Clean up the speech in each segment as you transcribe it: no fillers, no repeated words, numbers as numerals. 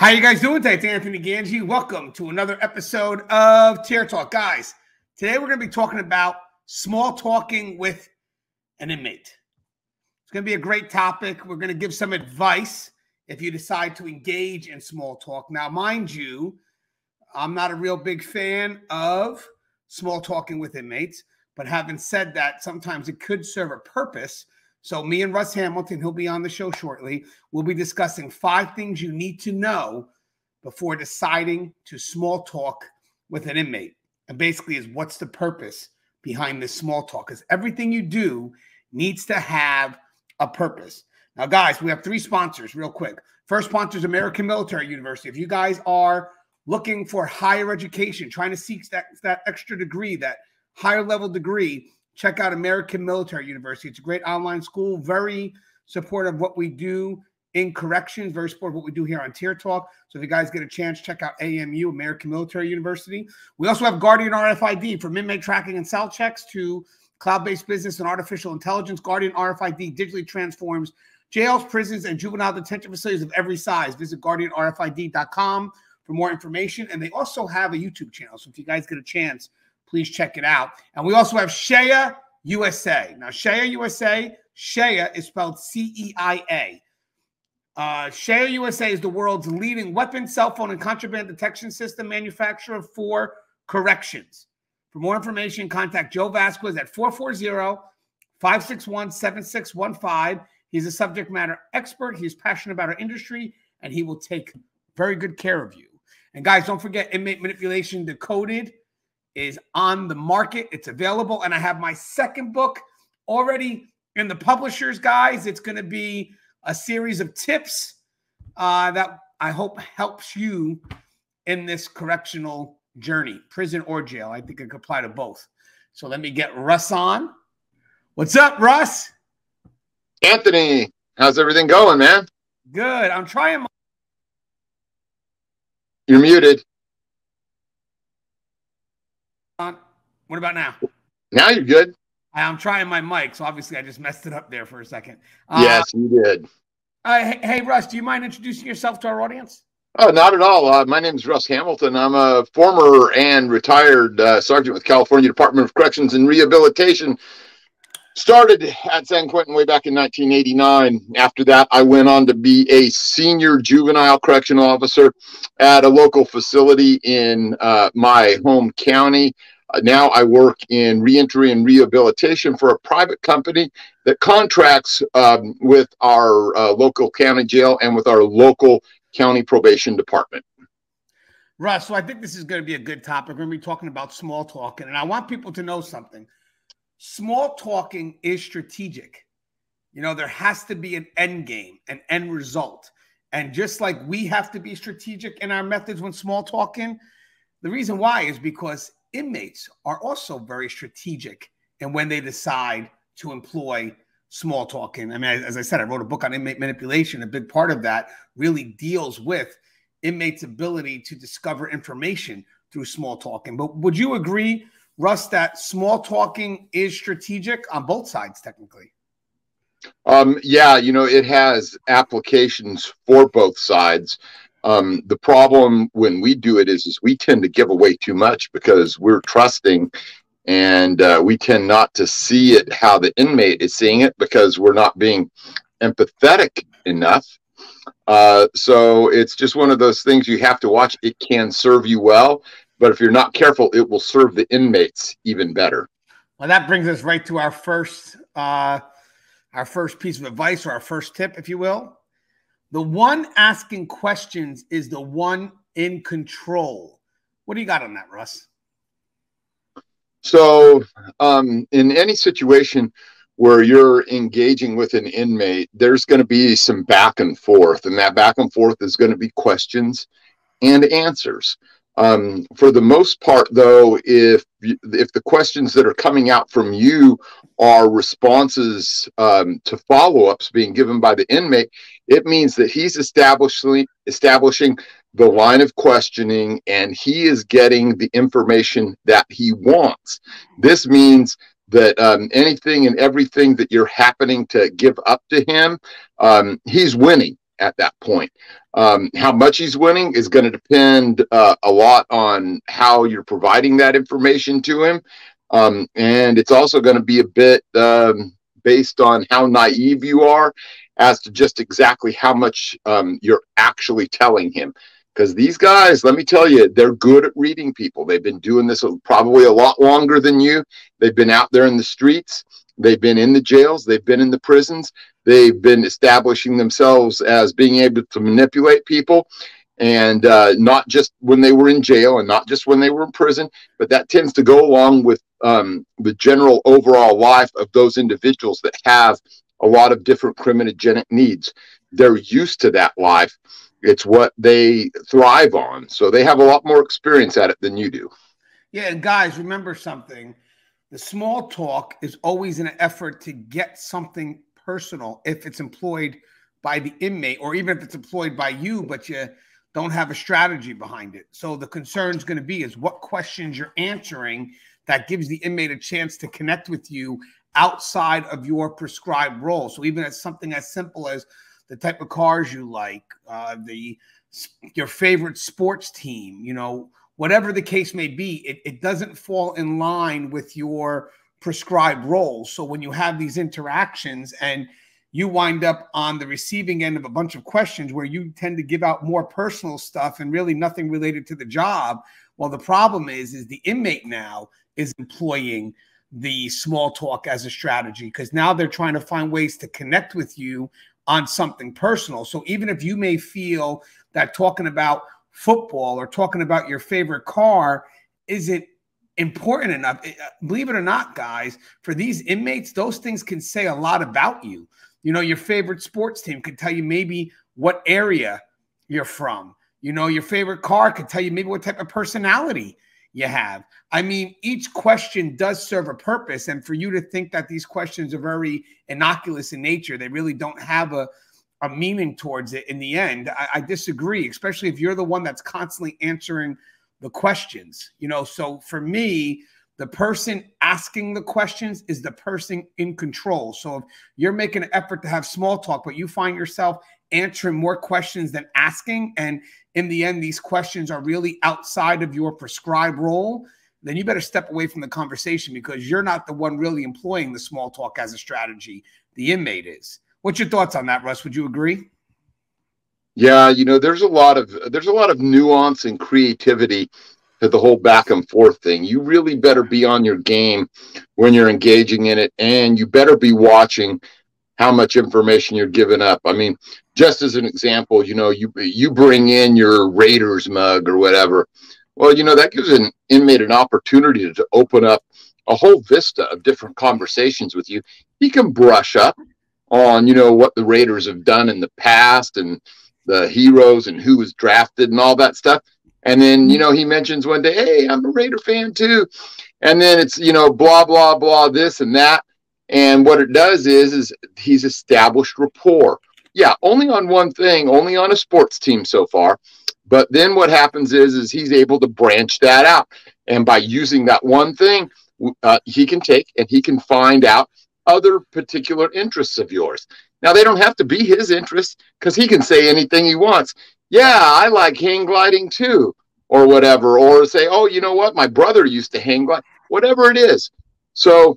How you guys doing today? It's Anthony Gangi. Welcome to another episode of Tier Talk. Guys, today we're going to be talking about small talking with an inmate. It's going to be a great topic. We're going to give some advice if you decide to engage in small talk. Now, mind you, I'm not a real big fan of small talking with inmates, but having said that, sometimes it could serve a purpose. So me and Russ Hamilton, he'll be on the show shortly, we'll be discussing 5 things you need to know before deciding to small talk with an inmate. And basically is what's the purpose behind this small talk? Because everything you do needs to have a purpose. Now, guys, we have 3 sponsors real quick. First sponsor is American Military University. If you guys are looking for higher education, trying to seek that extra degree, that higher level degree, check out American Military University. It's a great online school, very supportive of what we do in corrections, very supportive of what we do here on Tier Talk. So if you guys get a chance, check out AMU, American Military University. We also have Guardian RFID, from inmate tracking and cell checks to cloud-based business and artificial intelligence. Guardian RFID digitally transforms jails, prisons, and juvenile detention facilities of every size. Visit guardianrfid.com for more information. And they also have a YouTube channel. So if you guys get a chance, please check it out. And we also have Shea USA. Now, Shea USA, Shea is spelled C-E-I-A. Shea USA is the world's leading weapon, cell phone, and contraband detection system manufacturer for corrections. For more information, contact Joe Vasquez at 440-561-7615. He's a subject matter expert. He's passionate about our industry, and he will take very good care of you. And guys, don't forget, Inmate Manipulation Decoded is on the market. It's available. And I have my second book already in the publishers, guys. It's going to be a series of tips that I hope helps you in this correctional journey, prison or jail. I think it could apply to both. So let me get Russ on. What's up, Russ? Anthony, how's everything going, man? Good. I'm trying. You're muted. What about now? Now you're good. I'm trying my mic, so obviously I just messed it up there for a second. Yes, you did. Hey, Russ, do you mind introducing yourself to our audience? Oh, not at all. My name is Russ Hamilton. I'm a former and retired sergeant with California Department of Corrections and Rehabilitation. Started at San Quentin way back in 1989. After that, I went on to be a senior juvenile correctional officer at a local facility in my home county. Now I work in reentry and rehabilitation for a private company that contracts with our local county jail and with our local county probation department. Russ, so I think this is going to be a good topic. We're going to be talking about small talking, and I want people to know something. Small talking is strategic. You know, there has to be an end game, an end result. And just like we have to be strategic in our methods when small talking, the reason why is because inmates are also very strategic in when they decide to employ small talking. I mean, as I said, I wrote a book on inmate manipulation. A big part of that really deals with inmates' ability to discover information through small talking. But would you agree, Russ, that small talking is strategic on both sides, technically? Yeah, you know, it has applications for both sides. The problem when we do it is we tend to give away too much because we're trusting, and we tend not to see it how the inmate is seeing it because we're not being empathetic enough. So it's just one of those things you have to watch. It can serve you well, but if you're not careful, it will serve the inmates even better. Well, that brings us right to our first piece of advice, or our first tip, if you will. The one asking questions is the one in control. What do you got on that, Russ? So in any situation where you're engaging with an inmate, there's going to be some back and forth, and that back and forth is going to be questions and answers. For the most part, though, if the questions that are coming out from you are responses to follow-ups being given by the inmate, it means that he's establishing the line of questioning, and he is getting the information that he wants. This means that anything and everything that you're happening to give up to him, he's winning at that point. How much he's winning is going to depend a lot on how you're providing that information to him. And it's also going to be a bit based on how naive you are as to just exactly how much you're actually telling him. Because these guys, let me tell you, they're good at reading people. They've been doing this probably a lot longer than you. They've been out there in the streets. They've been in the jails. They've been in the prisons. They've been establishing themselves as being able to manipulate people. And not just when they were in jail and not just when they were in prison, but that tends to go along with the general overall life of those individuals that have a lot of different criminogenic needs. They're used to that life. It's what they thrive on. So they have a lot more experience at it than you do. Yeah, and guys, remember something. The small talk is always an effort to get something personal if it's employed by the inmate, or even if it's employed by you, but you don't have a strategy behind it. So the concern is going to be is what questions you're answering that gives the inmate a chance to connect with you outside of your prescribed role. So even as something as simple as the type of cars you like, your favorite sports team, you know, whatever the case may be, it doesn't fall in line with your prescribed role. So when you have these interactions and you wind up on the receiving end of a bunch of questions where you tend to give out more personal stuff and really nothing related to the job, well, the problem is the inmate now is employing the small talk as a strategy, because now they're trying to find ways to connect with you on something personal. So even if you may feel that talking about football or talking about your favorite car isn't important enough, believe it or not, guys, for these inmates, those things can say a lot about you. You know, your favorite sports team could tell you maybe what area you're from. You know, your favorite car could tell you maybe what type of personality you have. I mean, each question does serve a purpose. And for you to think that these questions are very innocuous in nature, they really don't have a meaning towards it in the end, I disagree, especially if you're the one that's constantly answering the questions. You know, so for me, the person asking the questions is the person in control. So if you're making an effort to have small talk, but you find yourself answering more questions than asking, and in the end, these questions are really outside of your prescribed role, then you better step away from the conversation, because you're not the one really employing the small talk as a strategy. The inmate is. What's your thoughts on that, Russ? Would you agree? Yeah, you know, there's a lot of nuance and creativity to the whole back and forth thing. You really better be on your game when you're engaging in it, and you better be watching how much information you're giving up. I mean, just as an example, you know, you bring in your Raiders mug or whatever. Well, you know, that gives an inmate an opportunity to open up a whole vista of different conversations with you. He can brush up on, you know, what the Raiders have done in the past and the heroes and who was drafted and all that stuff. And then, you know, he mentions one day, hey, I'm a Raider fan too. And then it's, you know, blah, blah, blah, this and that. And what it does is he's established rapport. Yeah, only on one thing, only on a sports team so far. But then what happens is he's able to branch that out. And by using that one thing, he can take and he can find out other particular interests of yours. Now, they don't have to be his interests, because he can say anything he wants. Yeah, I like hang gliding too, or whatever. Or say, oh, you know what? My brother used to hang glide, whatever it is. So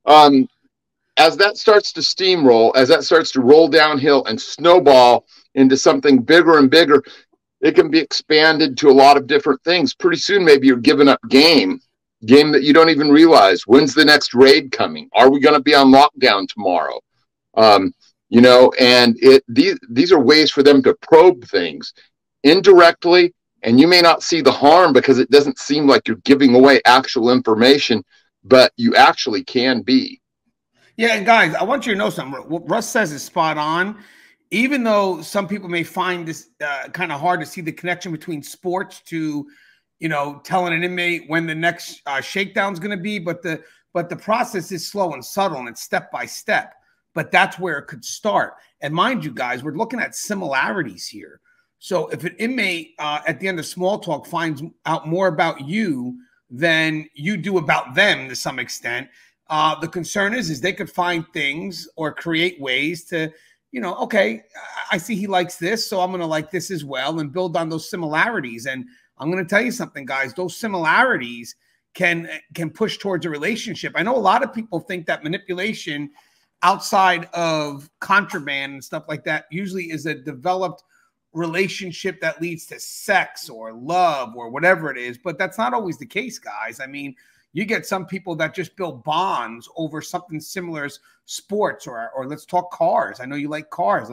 as that starts to steamroll, as that starts to roll downhill and snowball into something bigger and bigger, it can be expanded to a lot of different things. Pretty soon, maybe you're giving up game that you don't even realize. When's the next raid coming? Are we going to be on lockdown tomorrow? You know, and these are ways for them to probe things indirectly, and you may not see the harm because it doesn't seem like you're giving away actual information, but you actually can be. Yeah, and guys, I want you to know something. What Russ says is spot on. Even though some people may find this kind of hard to see the connection between sports to, you know, telling an inmate when the next shakedown is going to be, but the process is slow and subtle, and it's step by step. But that's where it could start. And mind you, guys, we're looking at similarities here. So if an inmate at the end of small talk finds out more about you than you do about them to some extent, the concern is they could find things or create ways to you know, okay, I see he likes this, so I'm going to like this as well and build on those similarities. And I'm going to tell you something, guys, those similarities can push towards a relationship. I know a lot of people think that manipulation outside of contraband and stuff like that usually is a developed relationship that leads to sex or love or whatever it is, but that's not always the case, guys. I mean, you get some people that just build bonds over something similar as sports or let's talk cars. I know you like cars.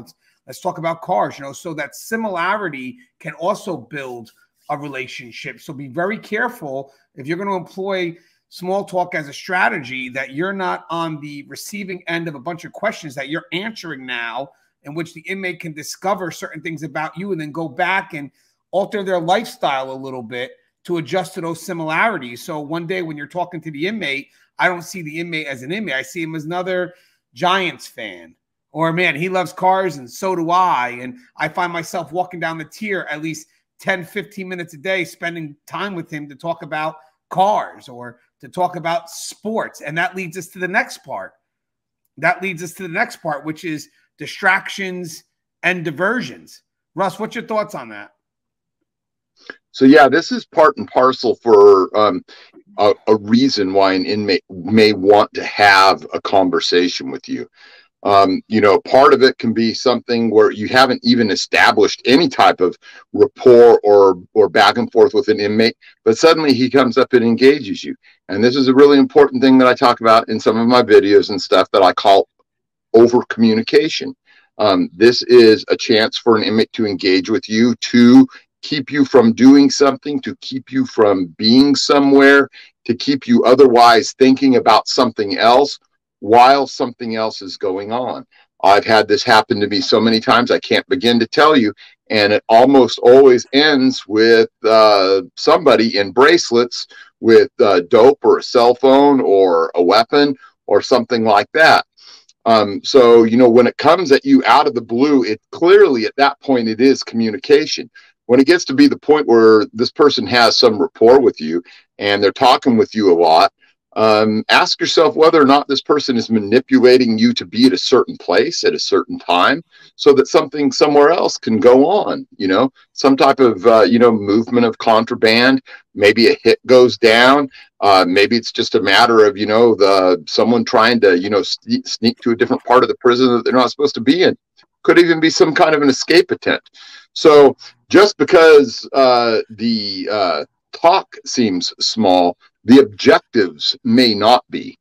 Let's talk about cars, you know, so that similarity can also build a relationship. So be very careful if you're going to employ small talk as a strategy, that you're not on the receiving end of a bunch of questions that you're answering now, in which the inmate can discover certain things about you and then go back and alter their lifestyle a little bit to adjust to those similarities. So one day when you're talking to the inmate, I don't see the inmate as an inmate. I see him as another Giants fan. Or, man, he loves cars and so do I. And I find myself walking down the tier at least 10, 15 minutes a day, spending time with him to talk about cars or to talk about sports. And that leads us to the next part. Which is distractions and diversions. Russ, what's your thoughts on that? So, yeah, this is part and parcel for a reason why an inmate may want to have a conversation with you. You know, part of it can be something where you haven't even established any type of rapport or back and forth with an inmate, but suddenly he comes up and engages you. And this is a really important thing that I talk about in some of my videos and stuff that I call over communication. This is a chance for an inmate to engage with you, to keep you from doing something, to keep you from being somewhere, to keep you otherwise thinking about something else while something else is going on. I've had this happen to me so many times I can't begin to tell you, and it almost always ends with somebody in bracelets with dope or a cell phone or a weapon or something like that. So, you know, when it comes at you out of the blue, it clearly at that point it is communication. When it gets to be the point where this person has some rapport with you and they're talking with you a lot, ask yourself whether or not this person is manipulating you to be at a certain place at a certain time so that something somewhere else can go on, you know, some type of, you know, movement of contraband. Maybe a hit goes down. Maybe it's just a matter of, you know, someone trying to, you know, sneak to a different part of the prison that they're not supposed to be in. Could even be some kind of an escape attempt. So just because the talk seems small, the objectives may not be.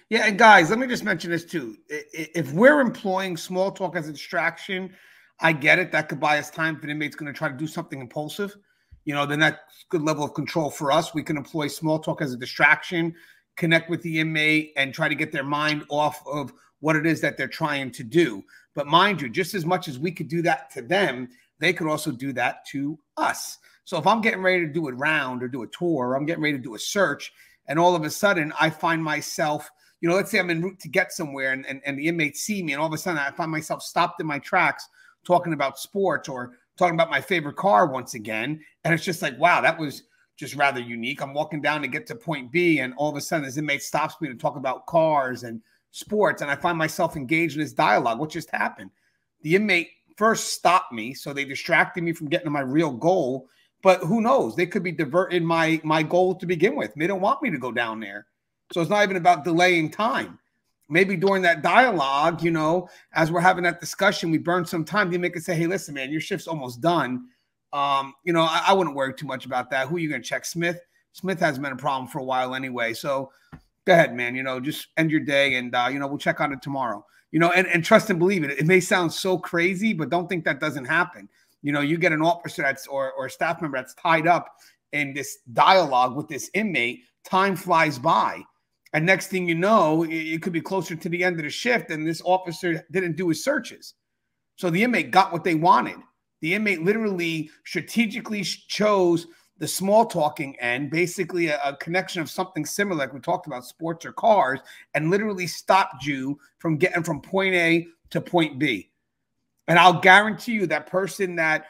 Yeah, and guys, let me just mention this too. If we're employing small talk as a distraction, I get it. That could buy us time if an inmate's going to try to do something impulsive. You know, then that's a good level of control for us. We can employ small talk as a distraction, connect with the inmate, and try to get their mind off of what it is that they're trying to do. But mind you, just as much as we could do that to them, they could also do that to us. So if I'm getting ready to do a round or do a tour, or I'm getting ready to do a search, and all of a sudden I find myself, you know, let's say I'm en route to get somewhere and the inmates see me, and all of a sudden I find myself stopped in my tracks talking about sports or talking about my favorite car once again. And it's just like, wow, that was just rather unique. I'm walking down to get to point B, and all of a sudden this inmate stops me to talk about cars and sports, and I find myself engaged in this dialogue. What just happened? The inmate first stopped me, so they distracted me from getting to my real goal. But who knows? They could be diverting my goal to begin with. They don't want me to go down there. So it's not even about delaying time. Maybe during that dialogue, you know, as we're having that discussion, we burn some time. They make it say, hey, listen, man, your shift's almost done. You know, I wouldn't worry too much about that. Who are you going to check? Smith? Smith hasn't been a problem for a while anyway. So go ahead, man. You know, just end your day and, you know, we'll check on it tomorrow. You know, and trust and believe it. It may sound so crazy, but don't think that doesn't happen. You know, you get an officer that's or a staff member that's tied up in this dialogue with this inmate, time flies by. And next thing you know, it could be closer to the end of the shift and this officer didn't do his searches. So the inmate got what they wanted. The inmate literally strategically chose the small talking end, basically a connection of something similar, like we talked about sports or cars, and literally stopped you from getting from point A to point B. And I'll guarantee you that person that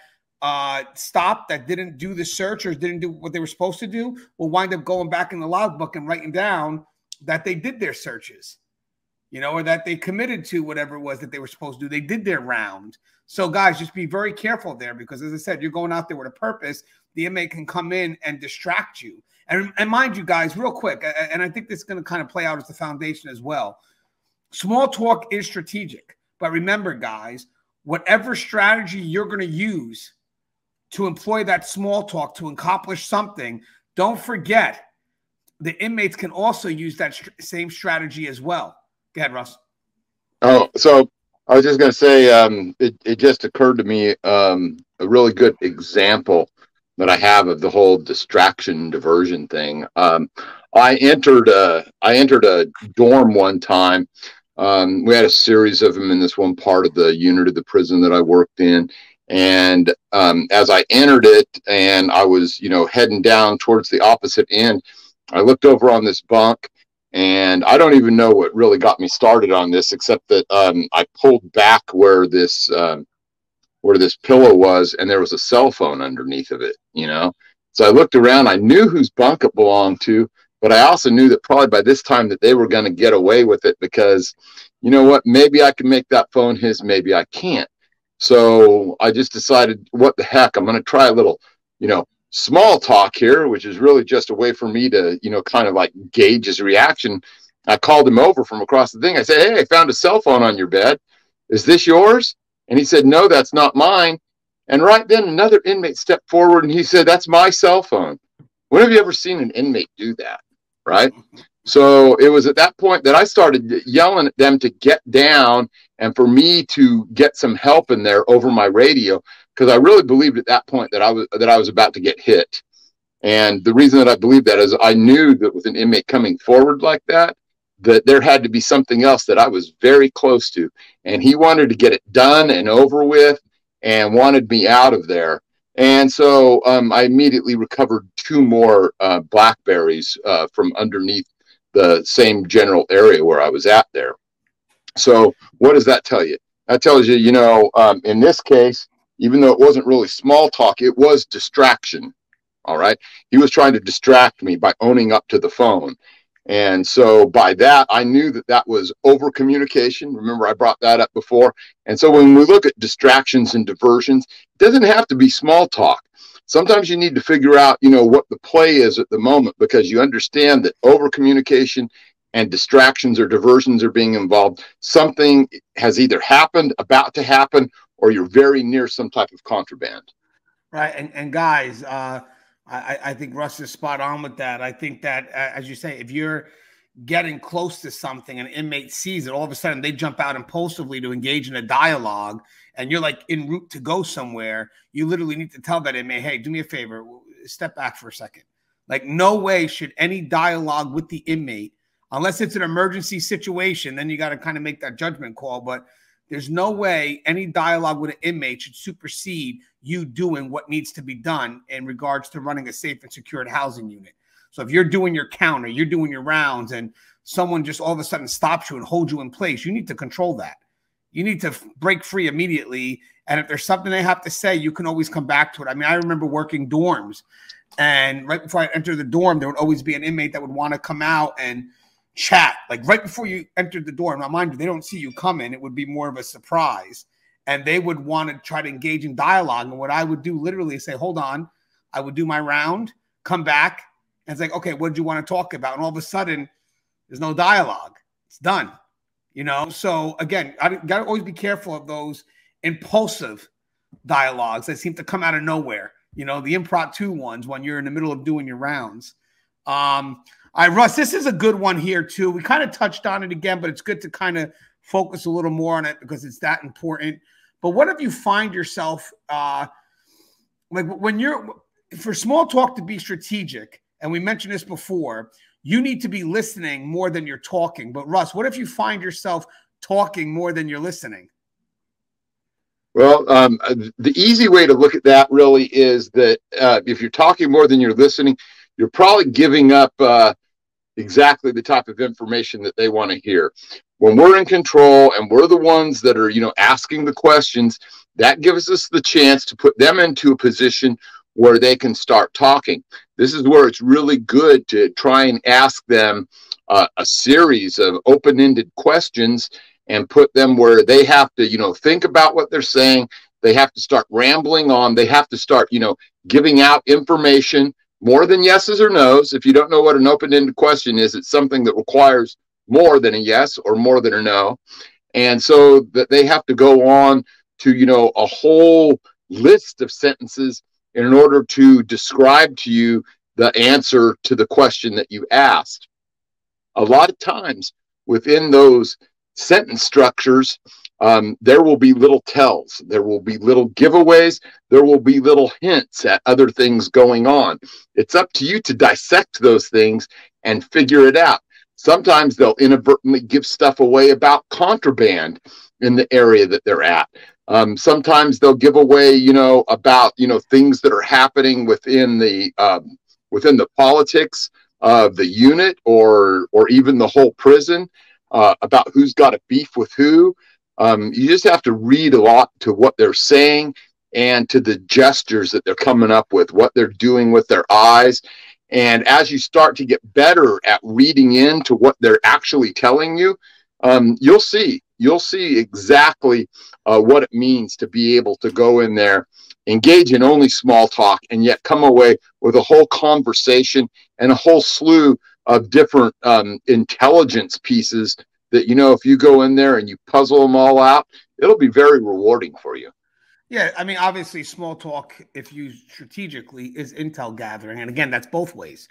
stopped, that didn't do the search or didn't do what they were supposed to do, will wind up going back in the logbook and writing down that they did their searches. you know, or that they committed to whatever it was that they were supposed to do. They did their round. So guys, just be very careful there, because as I said, you're going out there with a purpose. The inmate can come in and distract you. And mind you guys, real quick, and I think this is going to kind of play out as the foundation as well. Small talk is strategic, but remember guys, whatever strategy you're going to use to employ that small talk to accomplish something, don't forget the inmates can also use that same strategy as well. Go ahead, Russ. Oh, so I was just going to say, it just occurred to me a really good example that I have of the whole distraction diversion thing. I entered a dorm one time. We had a series of them in this one part of the unit of the prison that I worked in. And as I entered it and I was, you know, heading down towards the opposite end, I looked over on this bunk, and I don't even know what really got me started on this, except that I pulled back where this pillow was, and there was a cell phone underneath of it, you know. So I looked around. I knew whose bunk it belonged to, but I also knew that probably by this time that they were going to get away with it, because, you know what, maybe I can make that phone his, maybe I can't. So I just decided, what the heck, I'm going to try a little, you know, small talk here, which is really just a way for me to, you know, kind of like gauge his reaction. I called him over from across the thing. I said, "Hey, I found a cell phone on your bed. Is this yours?" And he said, "No, that's not mine." And right then another inmate stepped forward and he said, "That's my cell phone." When have you ever seen an inmate do that? Right? So it was at that point that I started yelling at them to get down and for me to get some help in there over my radio, because I really believed at that point that I was about to get hit. And the reason that I believed that is I knew that with an inmate coming forward like that, that there had to be something else that I was very close to. And he wanted to get it done and over with and wanted me out of there. And so I immediately recovered 2 more Blackberries from underneath the same general area where I was at there. So what does that tell you? That tells you, you know, in this case, even though it wasn't really small talk, it was distraction. All right. He was trying to distract me by owning up to the phone. And so by that, I knew that that was over communication. Remember, I brought that up before. And so when we look at distractions and diversions, it doesn't have to be small talk. Sometimes you need to figure out, you know, what the play is at the moment, because you understand that over communication and distractions or diversions are being involved. Something has either happened, about to happen, or you're very near some type of contraband. Right. And guys, I think Russ is spot on with that. I think that, as you say, if you're getting close to something and an inmate sees it, all of a sudden they jump out impulsively to engage in a dialogue, and you're like en route to go somewhere, you literally need to tell that inmate, "Hey, do me a favor, step back for a second." Like, no way should any dialogue with the inmate, unless it's an emergency situation, then you got to kind of make that judgment call. But there's no way any dialogue with an inmate should supersede you doing what needs to be done in regards to running a safe and secured housing unit. So if you're doing your counter, you're doing your rounds, and someone just all of a sudden stops you and holds you in place, you need to control that. You need to break free immediately. And if there's something they have to say, you can always come back to it. I mean, I remember working dorms, and right before I entered the dorm, there would always be an inmate that would want to come out and chat, like right before you entered the door. Now, mind you, they don't see you coming. It would be more of a surprise. And they would want to try to engage in dialogue. And what I would do literally is say, "Hold on." I would do my round, come back, and it's like, "Okay, what did you want to talk about?" And all of a sudden, there's no dialogue. It's done. You know? So again, I got to always be careful of those impulsive dialogues that seem to come out of nowhere. You know, the impromptu ones when you're in the middle of doing your rounds. All right, Russ, this is a good one here too. We kind of touched on it again, but it's good to kind of focus a little more on it because it's that important. But what if you find yourself like when you're, for small talk to be strategic, and we mentioned this before, you need to be listening more than you're talking. But Russ, what if you find yourself talking more than you're listening? Well, the easy way to look at that really is that if you're talking more than you're listening, you're probably giving up exactly the type of information that they want to hear. When we're in control and we're the ones that are, you know, asking the questions, that gives us the chance to put them into a position where they can start talking. This is where it's really good to try and ask them a series of open-ended questions and put them where they have to, you know, think about what they're saying. They have to start rambling on. They have to start, you know, giving out information more than yeses or nos. If you don't know what an open-ended question is, it's something that requires more than a yes or more than a no. And so that they have to go on to, you know, a whole list of sentences in order to describe to you the answer to the question that you asked. A lot of times within those sentence structures, there will be little tells, there will be little giveaways, there will be little hints at other things going on. It's up to you to dissect those things and figure it out. Sometimes they'll inadvertently give stuff away about contraband in the area that they're at. Sometimes they'll give away, you know, about, you know, things that are happening within the politics of the unit or even the whole prison, about who's got a beef with who. You just have to read a lot to what they're saying and to the gestures that they're coming up with, what they're doing with their eyes. And as you start to get better at reading into what they're actually telling you, you'll see exactly what it means to be able to go in there, engage in only small talk, and yet come away with a whole conversation and a whole slew of different intelligence pieces that, you know, if you go in there and you puzzle them all out, it'll be very rewarding for you. Yeah, I mean, obviously, small talk, if used strategically, is intel gathering. And again, that's both ways.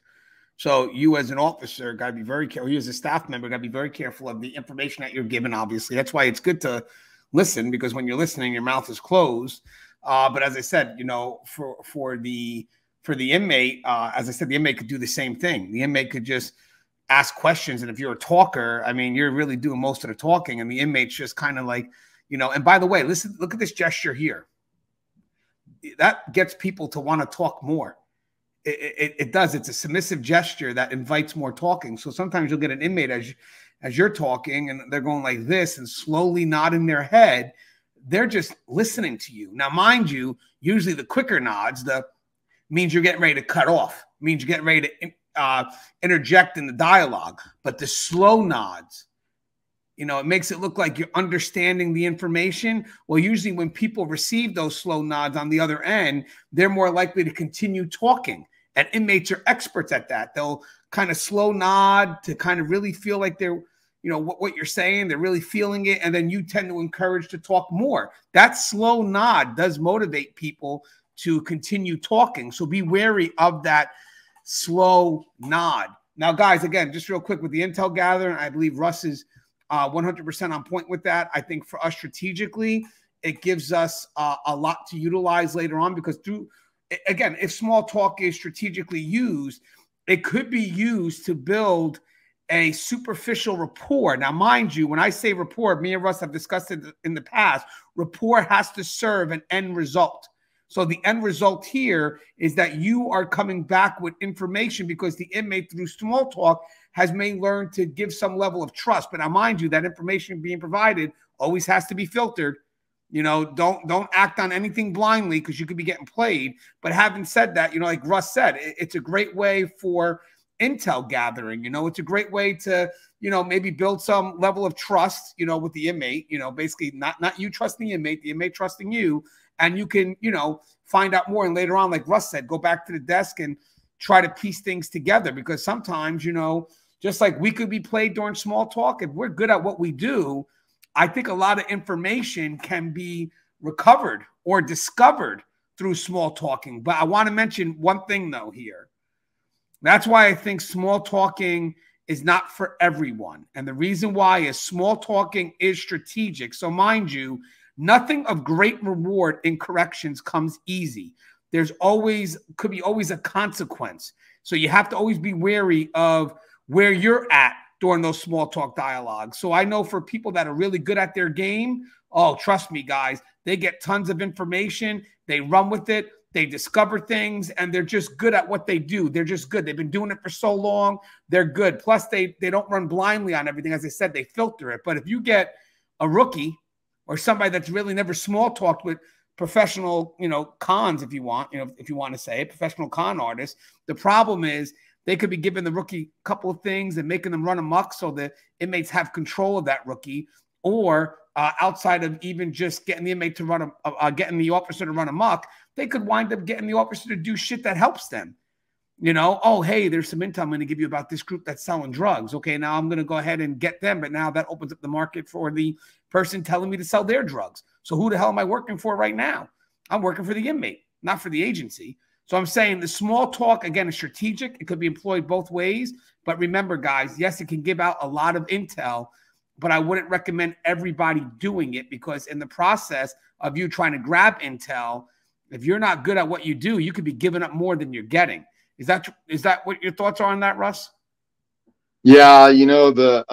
So you as an officer got to be very careful. You as a staff member got to be very careful of the information that you're given, obviously. That's why it's good to listen, because when you're listening, your mouth is closed. But as I said, you know, for the inmate, as I said, the inmate could do the same thing. The inmate could just ask questions. And if you're a talker, I mean, you're really doing most of the talking. And the inmate's just kind of like, you know, and by the way, listen, look at this gesture here. That gets people to want to talk more. It does. It's a submissive gesture that invites more talking. So sometimes you'll get an inmate as you're talking and they're going like this and slowly nodding their head. They're just listening to you. Now, mind you, usually the quicker nods means you're getting ready to cut off, means you're getting ready to interject in the dialogue. But the slow nods, you know, it makes it look like you're understanding the information. Well, usually when people receive those slow nods on the other end, they're more likely to continue talking. And inmates are experts at that. They'll kind of slow nod to kind of really feel like they're, you know, what you're saying, they're really feeling it. And then you tend to encourage to talk more. That slow nod does motivate people to continue talking. So be wary of that slow nod. Now, guys, again, just real quick with the intel gathering, I believe Russ is 100% on point with that. I think for us strategically, it gives us a lot to utilize later on, because again, if small talk is strategically used, it could be used to build a superficial rapport. Now, mind you, when I say rapport, me and Russ have discussed it in the past, rapport has to serve an end result. So the end result here is that you are coming back with information because the inmate, through small talk, may learned to give some level of trust. But now, mind you, that information being provided always has to be filtered. You know, don't act on anything blindly, because you could be getting played. But having said that, you know, like Russ said, it's a great way for intel gathering. You know, it's a great way to, you know, maybe build some level of trust, you know, with the inmate, you know, basically not you trusting the inmate trusting you. And you can, you know, find out more. And later on, like Russ said, go back to the desk and try to piece things together, because sometimes, you know, just like we could be played during small talk, if we're good at what we do, I think a lot of information can be recovered or discovered through small talking. But I want to mention one thing, though, here. That's why I think small talking is not for everyone. And the reason why is small talking is strategic. So mind you, nothing of great reward in corrections comes easy. There's always, could be always a consequence. So you have to always be wary of where you're at during those small talk dialogues. So I know for people that are really good at their game, oh, trust me, guys, they get tons of information. They run with it. They discover things, and they're just good at what they do. They're just good. They've been doing it for so long. They're good. Plus, they don't run blindly on everything. As I said, they filter it. But if you get a rookie or somebody that's really never small talked with professional, you know, cons, if you want to say it, professional con artists, the problem is They could be giving the rookie a couple of things and making them run amok so the inmates have control of that rookie, or outside of even just getting the inmate to run, getting the officer to run amok, they could wind up getting the officer to do shit that helps them. You know, oh, hey, there's some intel I'm going to give you about this group that's selling drugs. Okay, now I'm going to go ahead and get them, but now that opens up the market for the person telling me to sell their drugs. So who the hell am I working for right now? I'm working for the inmate, not for the agency. So I'm saying the small talk, again, is strategic. It could be employed both ways. But remember, guys, yes, it can give out a lot of intel, but I wouldn't recommend everybody doing it, because in the process of you trying to grab intel, if you're not good at what you do, you could be giving up more than you're getting. Is that what your thoughts are on that, Russ? Yeah, you know, the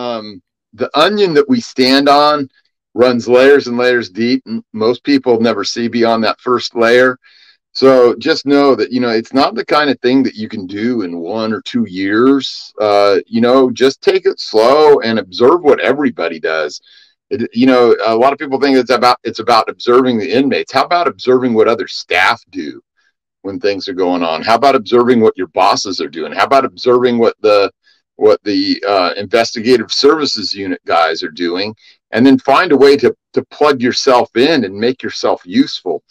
onion that we stand on runs layers and layers deep, and most people never see beyond that first layer. So just know that, you know, it's not the kind of thing that you can do in 1 or 2 years. You know, just take it slow and observe what everybody does. You know, a lot of people think it's about observing the inmates. How about observing what other staff do when things are going on? How about observing what your bosses are doing? How about observing what the investigative services unit guys are doing, and then find a way to plug yourself in and make yourself useful.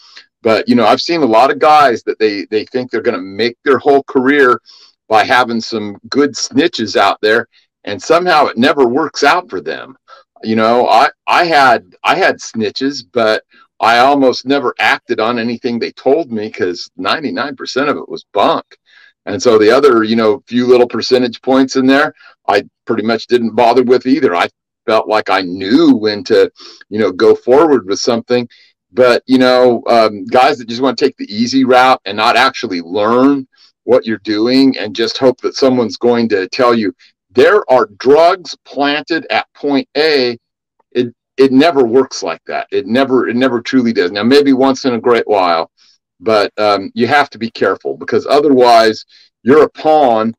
But, you know, I've seen a lot of guys that they think they're going to make their whole career by having some good snitches out there, and somehow it never works out for them. You know, I had snitches, but I almost never acted on anything they told me, because 99% of it was bunk. And so the other, you know, few little percentage points in there, I pretty much didn't bother with either. I felt like I knew when to, you know, go forward with something. But, you know, guys that just want to take the easy route and not actually learn what you're doing and just hope that someone's going to tell you there are drugs planted at point A, it never works like that. It never truly does. Now, maybe once in a great while, but you have to be careful, because otherwise you're a pawn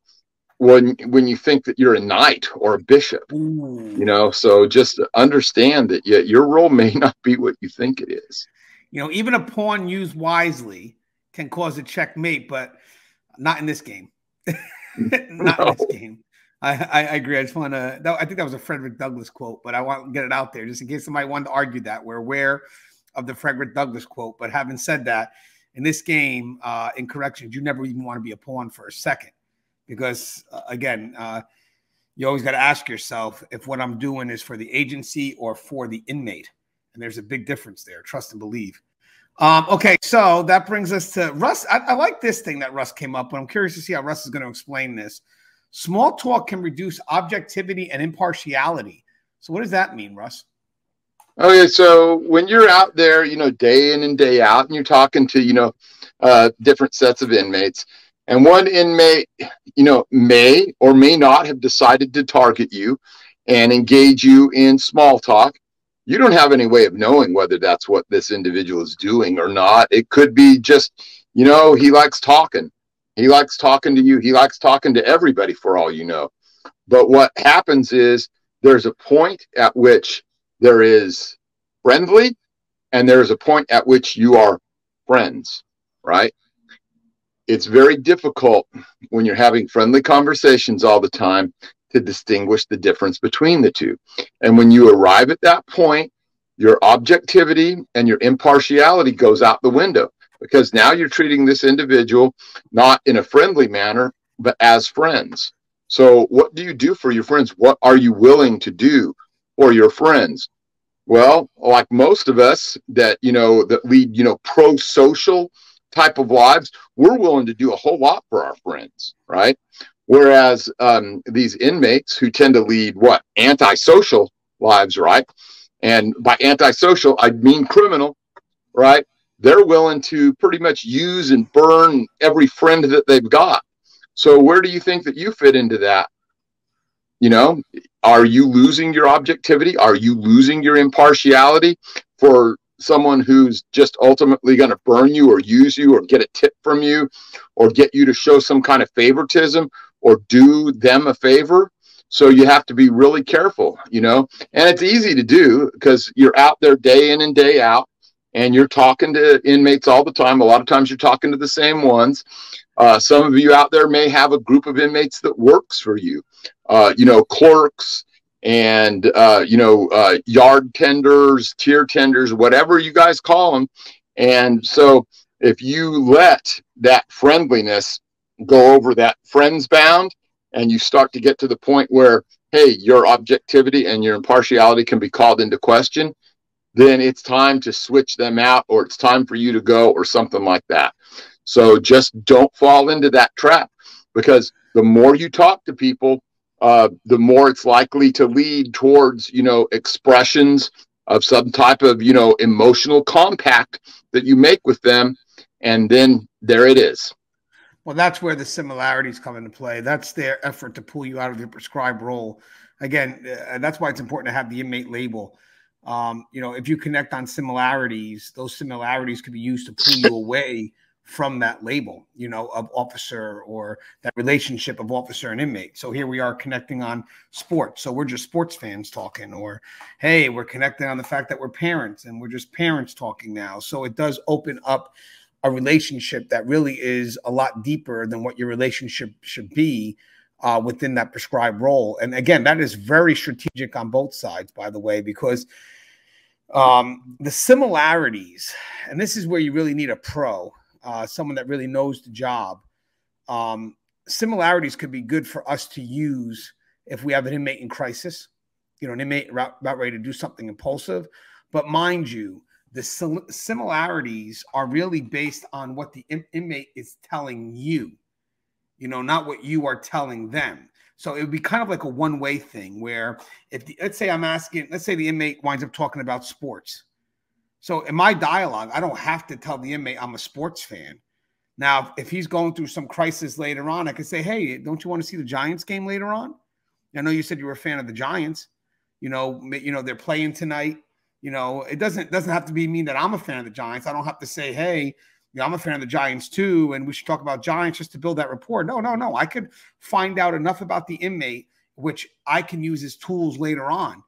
when you think that you're a knight or a bishop. Ooh. You know, so just understand that your role may not be what you think it is. You know, even a pawn used wisely can cause a checkmate, but not in this game. Not in this game. I agree. I just want to. I think that was a Frederick Douglass quote, but I want to get it out there just in case somebody wanted to argue that. We're aware of the Frederick Douglass quote, but having said that, in this game, in corrections, you never even want to be a pawn for a second, because again, you always got to ask yourself if what I'm doing is for the agency or for the inmate, and there's a big difference there. Trust and believe. Okay, so that brings us to Russ. I like this thing that Russ came up with. I'm curious to see how Russ is going to explain this. Small talk can reduce objectivity and impartiality. So what does that mean, Russ? Okay, so when you're out there, you know, day in and day out, and you're talking to, you know, different sets of inmates, and one inmate, you know, may or may not have decided to target you and engage you in small talk. You don't have any way of knowing whether that's what this individual is doing or not. It could be just, you know, he likes talking. He likes talking to you. He likes talking to everybody, for all you know. But what happens is there's a point at which there is friendly, and there's a point at which you are friends, right? It's very difficult when you're having friendly conversations all the time to distinguish the difference between the two. And when you arrive at that point, your objectivity and your impartiality goes out the window, because now you're treating this individual not in a friendly manner, but as friends. So what do you do for your friends? What are you willing to do for your friends? Well, like most of us that, you know, that lead, you know, pro-social type of lives, we're willing to do a whole lot for our friends, right? Whereas these inmates who tend to lead what? Antisocial lives, right? And by antisocial, I mean criminal, right? They're willing to pretty much use and burn every friend that they've got. So where do you think that you fit into that? You know, are you losing your objectivity? Are you losing your impartiality for someone who's just ultimately going to burn you or use you or get a tip from you or get you to show some kind of favoritism or do them a favor? So you have to be really careful, you know, and it's easy to do because you're out there day in and day out. and you're talking to inmates all the time. A lot of times you're talking to the same ones. Some of you out there may have a group of inmates that works for you, clerks and, yard tenders, tier tenders, whatever you guys call them. And so if you let that friendliness go over that friends bound, and you start to get to the point where, hey, your objectivity and your impartiality can be called into question, then it's time to switch them out, or it's time for you to go, or something like that. So just don't fall into that trap, because the more you talk to people, the more it's likely to lead towards, expressions of some type of, emotional compact that you make with them. And then there it is. Well, that's where the similarities come into play. That's their effort to pull you out of your prescribed role. Again, that's why it's important to have the inmate label. If you connect on similarities, those similarities could be used to pull you away from that label, of officer, or that relationship of officer and inmate. So here we are connecting on sports. So we're just sports fans talking, or, hey, we're connecting on the fact that we're parents and we're just parents talking now. So it does open up a relationship that really is a lot deeper than what your relationship should be within that prescribed role. And again, that is very strategic on both sides, by the way, because the similarities, and this is where you really need a pro, someone that really knows the job. Similarities could be good for us to use if we have an inmate in crisis, an inmate about ready to do something impulsive. But mind you, the similarities are really based on what the inmate is telling you, not what you are telling them. So it would be kind of like a one-way thing where let's say the inmate winds up talking about sports. So in my dialogue, I don't have to tell the inmate I'm a sports fan. Now, if he's going through some crisis later on, I could say, hey, don't you want to see the Giants game later on? I know you said you were a fan of the Giants. They're playing tonight. It doesn't have to be mean that I'm a fan of the Giants. I don't have to say, hey, I'm a fan of the Giants too, and we should talk about Giants just to build that rapport. No. I could find out enough about the inmate, which I can use as tools later on.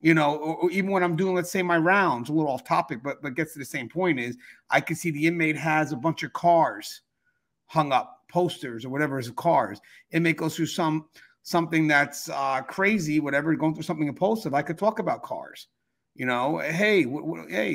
Or even when I'm doing, let's say, my rounds, a little off topic, but gets to the same point, is I can see the inmate has a bunch of cars hung up, posters or whatever is cars. Inmate goes through something that's crazy, whatever, going through something impulsive. I could talk about cars. Hey,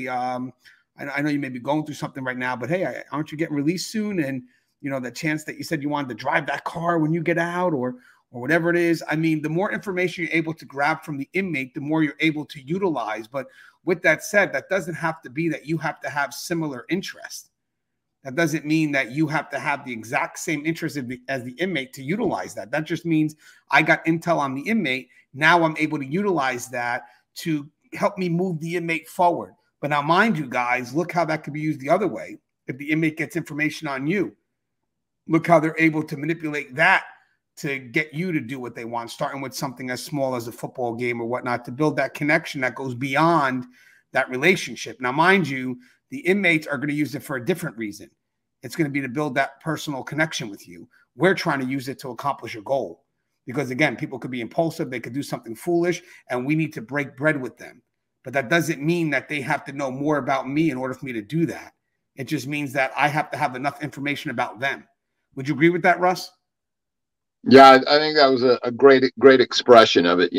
I know you may be going through something right now, but hey, aren't you getting released soon? And, the chance that you said you wanted to drive that car when you get out, or whatever it is. I mean, the more information you're able to grab from the inmate, the more you're able to utilize. But with that said, that doesn't have to be that you have to have similar interests. That doesn't mean that you have to have the exact same interest as the inmate to utilize that. That just means I got intel on the inmate. Now I'm able to utilize that to help me move the inmate forward. But now, mind you, guys, look how that could be used the other way. If the inmate gets information on you, look how they're able to manipulate that to get you to do what they want, starting with something as small as a football game or whatnot, to build that connection that goes beyond that relationship. Now, mind you, the inmates are going to use it for a different reason. It's going to be to build that personal connection with you. We're trying to use it to accomplish a goal. Because, again, people could be impulsive. They could do something foolish, and we need to break bread with them. But that doesn't mean that they have to know more about me in order for me to do that. It just means that I have to have enough information about them. Would you agree with that, Russ? Yeah, I think that was a great expression of it.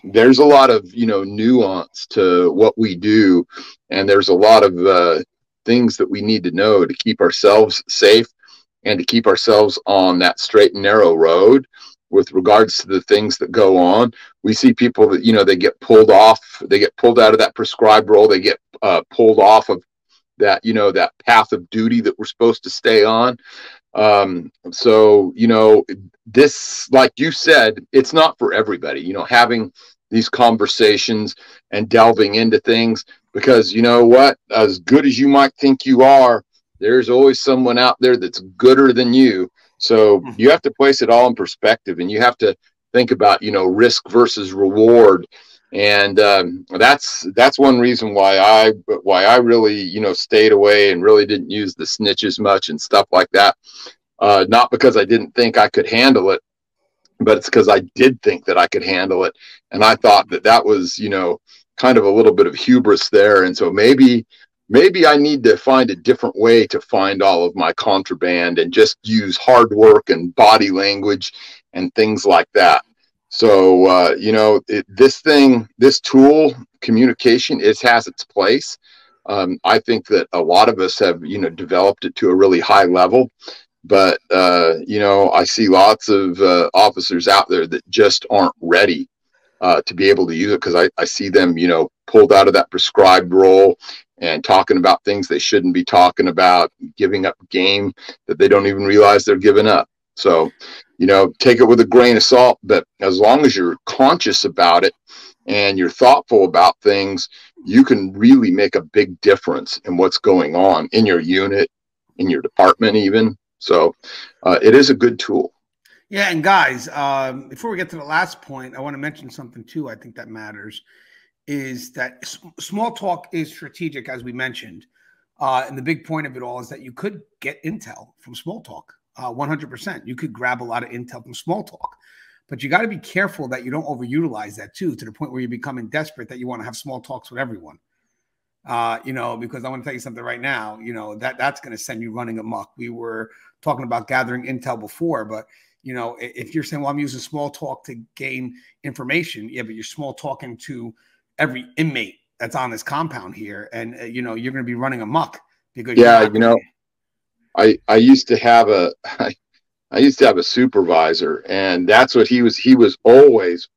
There's a lot of, nuance to what we do. And there's a lot of things that we need to know to keep ourselves safe and to keep ourselves on that straight and narrow road with regards to the things that go on. We see people that, they get pulled off, they get pulled out of that prescribed role, they get pulled off of that, that path of duty that we're supposed to stay on. So, this, like you said, it's not for everybody, having these conversations and delving into things, because you know what, as good as you might think you are, there's always someone out there that's gooder than you. So you have to place it all in perspective, and you have to think about, risk versus reward. And that's one reason why I really, stayed away and really didn't use the snitches much and stuff like that. Not because I didn't think I could handle it, but it's because I did think that I could handle it. And I thought that was, kind of a little bit of hubris there. And so maybe maybe I need to find a different way to find all of my contraband and just use hard work and body language and things like that. So, you know, this tool, communication, it has its place. I think that a lot of us have, you know, developed it to a really high level. But, you know, I see lots of officers out there that just aren't ready to be able to use it, because I see them, you know, pulled out of that prescribed role and talking about things they shouldn't be talking about, giving up game that they don't even realize they're giving up. So, you know, take it with a grain of salt, but as long as you're conscious about it and you're thoughtful about things, you can really make a big difference in what's going on in your unit, in your department even. So it is a good tool. Yeah, and guys, before we get to the last point, I want to mention something too. I think that matters is that small talk is strategic, as we mentioned. And the big point of it all is that you could get intel from small talk, 100%. You could grab a lot of intel from small talk, but you got to be careful that you don't overutilize that too, to the point where you're becoming desperate that you want to have small talks with everyone. You know, because I want to tell you something right now, you know, that's going to send you running amok. We were talking about gathering intel before, but you know, if you're saying, well, I'm using small talk to gain information, yeah, but you're small talking to every inmate that's on this compound here, and you know, you're going to be running amok because yeah, you know, I used to have I used to have a supervisor, and that's what he was always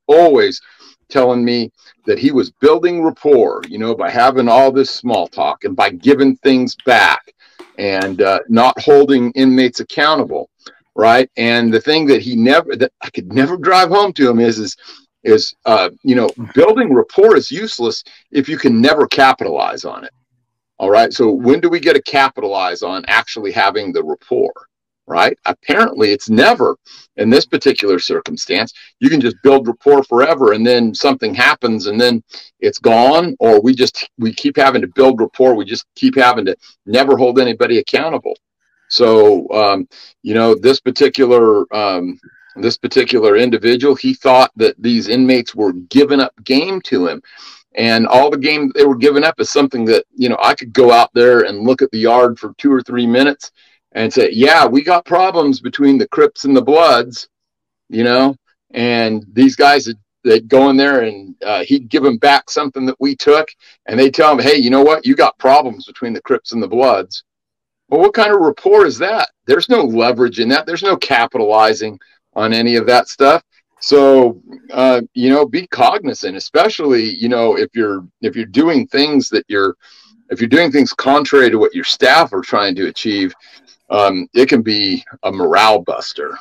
telling me, that he was building rapport, you know, by having all this small talk and by giving things back and not holding inmates accountable. Right. And the thing that I could never drive home to him is you know, building rapport is useless if you can never capitalize on it. All right. So when do we get to capitalize on actually having the rapport? Right. Apparently it's never. In this particular circumstance, you can just build rapport forever, and then something happens and then it's gone, or we keep having to build rapport. We just keep having to never hold anybody accountable. So, you know, this particular individual, he thought that these inmates were giving up game to him, and all the game they were giving up is something that, you know, I could go out there and look at the yard for 2 or 3 minutes and say, yeah, we got problems between the Crips and the Bloods, you know, and these guys they'd go in there and he'd give them back something that we took, and they tell him, hey, you know what, you got problems between the Crips and the Bloods. Well, what kind of rapport is that? There's no leverage in that. There's no capitalizing on any of that stuff. So, you know, be cognizant, especially, you know, if you're doing things if you're doing things contrary to what your staff are trying to achieve, it can be a morale buster.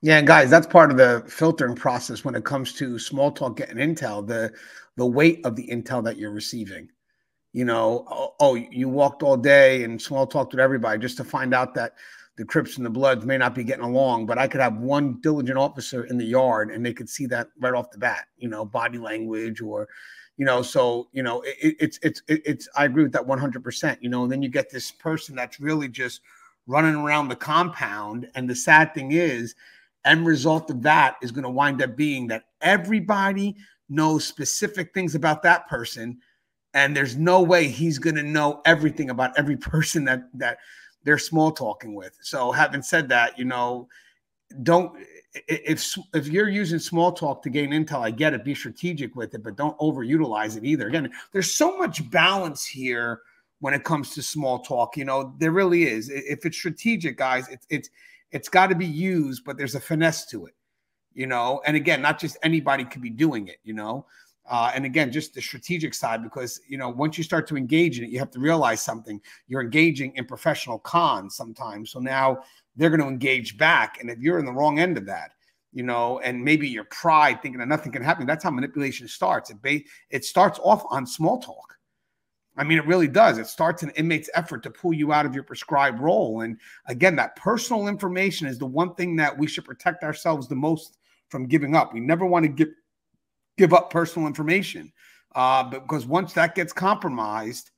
Yeah, guys, that's part of the filtering process when it comes to small talk, getting intel, the weight of the intel that you're receiving. You know, oh, you walked all day and small talked with everybody just to find out that the Crips and the Bloods may not be getting along, but I could have one diligent officer in the yard and they could see that right off the bat, you know, body language or, you know, so, you know, it's, I agree with that 100%, you know, and then you get this person that's really just running around the compound. And the sad thing is, end result of that is going to wind up being that everybody knows specific things about that person. And there's no way he's going to know everything about every person that they're small talking with. So having said that, you know, if you're using small talk to gain intel, I get it, be strategic with it, but don't overutilize it either. Again, there's so much balance here when it comes to small talk. You know, there really is. If it's strategic, guys, it's got to be used, but there's a finesse to it, you know, and again, not just anybody could be doing it, you know. And again, just the strategic side, because, you know, once you start to engage in it, you have to realize something. You're engaging in professional cons sometimes. So now they're going to engage back. And if you're in the wrong end of that, you know, and maybe your pride thinking that nothing can happen, that's how manipulation starts. It starts off on small talk. I mean, it really does. It starts an inmate's effort to pull you out of your prescribed role. And again, that personal information is the one thing that we should protect ourselves the most from giving up. We never want to give up personal information, because once that gets compromised,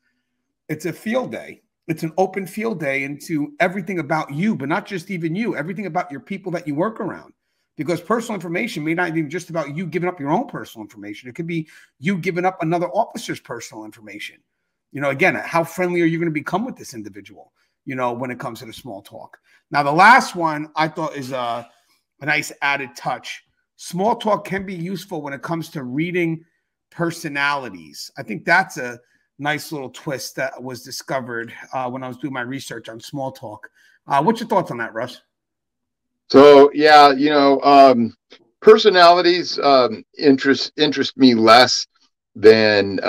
it's a field day. It's an open field day into everything about you, but not just even you, everything about your people that you work around. Because personal information may not be just about you giving up your own personal information. It could be you giving up another officer's personal information. You know, again, how friendly are you going to become with this individual, you know, when it comes to the small talk? Now, the last one I thought is a nice added touch. Small talk can be useful when it comes to reading personalities. I think that's a nice little twist that was discovered when I was doing my research on small talk. What's your thoughts on that, Russ? So, yeah, you know, personalities interest me less than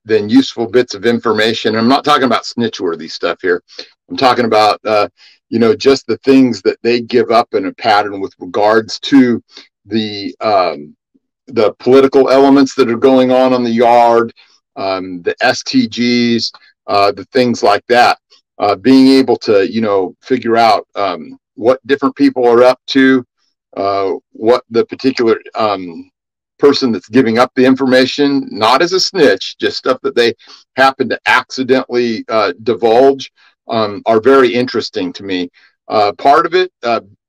useful bits of information. I'm not talking about snitch-worthy stuff here. I'm talking about you know, just the things that they give up in a pattern with regards to the political elements that are going on the yard, the STGs, the things like that. Being able to, you know, figure out what different people are up to, what the particular person that's giving up the information, not as a snitch, just stuff that they happen to accidentally divulge, are very interesting to me. Part of it,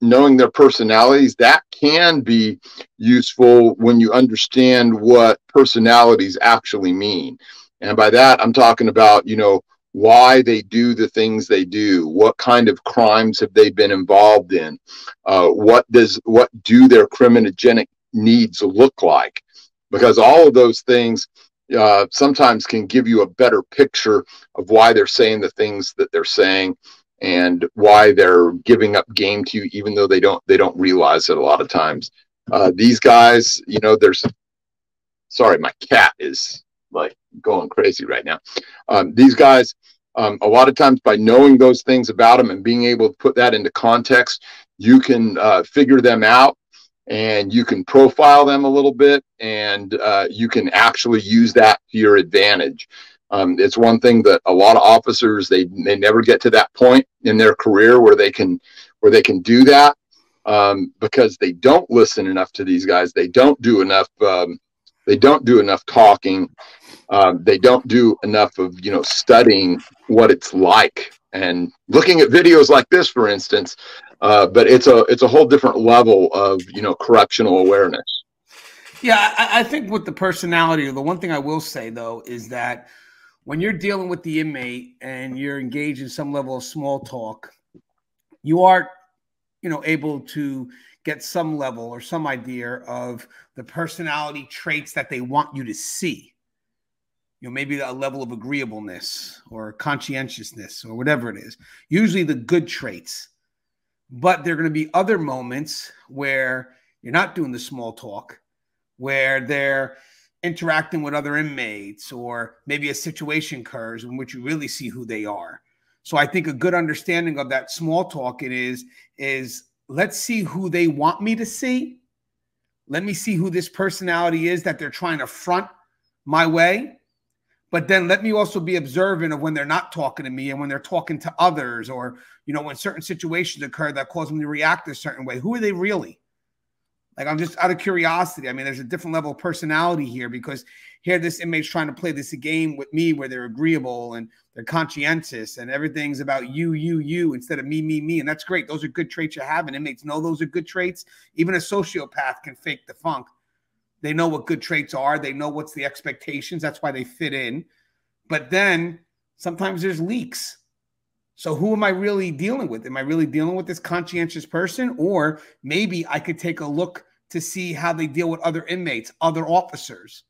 knowing their personalities, that can be useful when you understand what personalities actually mean. And by that, I'm talking about, you know, why they do the things they do, what kind of crimes have they been involved in, what do their criminogenic needs look like, because all of those things sometimes can give you a better picture of why they're saying the things that they're saying and why they're giving up game to you, even though they don't realize it a lot of times. These guys, you know, sorry, my cat is like going crazy right now. These guys, a lot of times, by knowing those things about them and being able to put that into context, you can figure them out, and you can profile them a little bit, and you can actually use that to your advantage. It's one thing that a lot of officers, they never get to that point in their career where they can do that, because they don't listen enough to these guys. They don't do enough. They don't do enough talking. They don't do enough of, you know, studying what it's like and looking at videos like this, for instance. But it's a whole different level of, you know, correctional awareness. Yeah, I think with the personality, the one thing I will say, though, is that when you're dealing with the inmate and you're engaged in some level of small talk, you are, you know, able to get some level or some idea of the personality traits that they want you to see. You know, maybe a level of agreeableness or conscientiousness or whatever it is. Usually the good traits. But there are going to be other moments where you're not doing the small talk, where they're interacting with other inmates, or maybe a situation occurs in which you really see who they are. So I think a good understanding of that small talk is let's see who they want me to see. Let me see who this personality is that they're trying to front my way. But then let me also be observant of when they're not talking to me and when they're talking to others, or, you know, when certain situations occur that cause them to react a certain way. Who are they really? Like, I'm just out of curiosity. I mean, there's a different level of personality here, because here this inmate's trying to play this game with me where they're agreeable and they're conscientious and everything's about you instead of me. And that's great. Those are good traits you have, and inmates know those are good traits. Even a sociopath can fake the funk. They know what good traits are. They know what's the expectations. That's why they fit in. But then sometimes there's leaks. So who am I really dealing with? Am I really dealing with this conscientious person? Or maybe I could take a look to see how they deal with other inmates, other officers.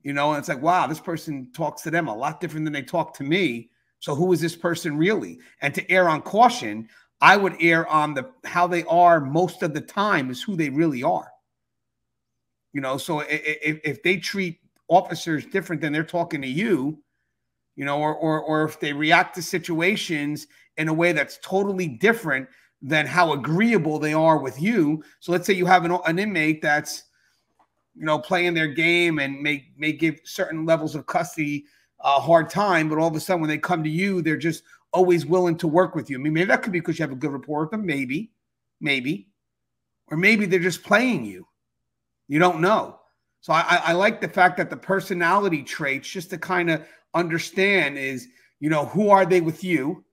You know, and it's like, wow, this person talks to them a lot different than they talk to me. So who is this person really? And to err on caution, I would err on how they are most of the time is who they really are. You know, so if they treat officers different than they're talking to you, you know, or if they react to situations in a way that's totally different than how agreeable they are with you. So let's say you have an inmate that's, you know, playing their game and may give certain levels of custody a hard time, but all of a sudden when they come to you, they're just always willing to work with you. I mean, maybe that could be because you have a good rapport with them, maybe, or maybe they're just playing you. You don't know. So I like the fact that the personality traits, just to kind of understand, is, you know, who are they with you?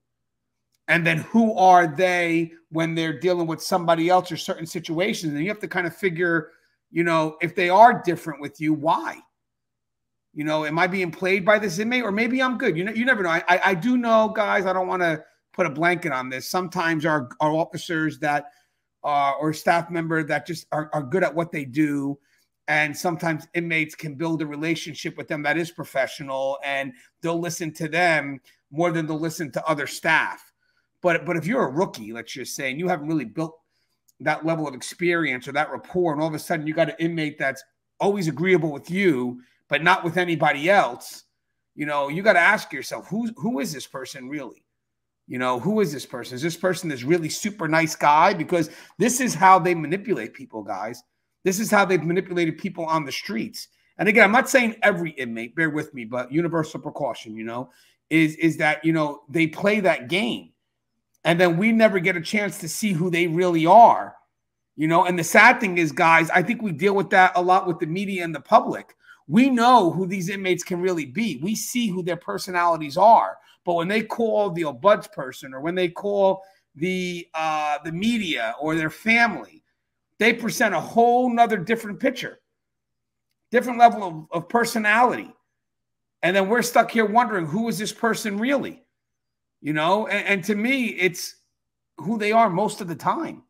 And then who are they when they're dealing with somebody else or certain situations? And you have to kind of figure, you know, if they are different with you, why? You know, am I being played by this inmate, or maybe I'm good? You know, you never know. I do know, guys. I don't want to put a blanket on this. Sometimes our officers that or staff member that just are good at what they do, and sometimes inmates can build a relationship with them that is professional, and they'll listen to them more than they'll listen to other staff. But if you're a rookie, let's just say, and you haven't really built that level of experience or that rapport, and all of a sudden you got an inmate that's always agreeable with you, but not with anybody else, you know, you got to ask yourself, who is this person really? You know, who is this person? Is this person this really super nice guy? Because this is how they manipulate people, guys. This is how they've manipulated people on the streets. And again, I'm not saying every inmate, bear with me, but universal precaution, you know, is that, you know, they play that game. And then we never get a chance to see who they really are, you know. And the sad thing is, guys, I think we deal with that a lot with the media and the public. We know who these inmates can really be. We see who their personalities are. But when they call the buds person, or when they call the media or their family, they present a whole nother different picture, different level of personality. And then we're stuck here wondering, who is this person really? You know, and to me, it's who they are most of the time.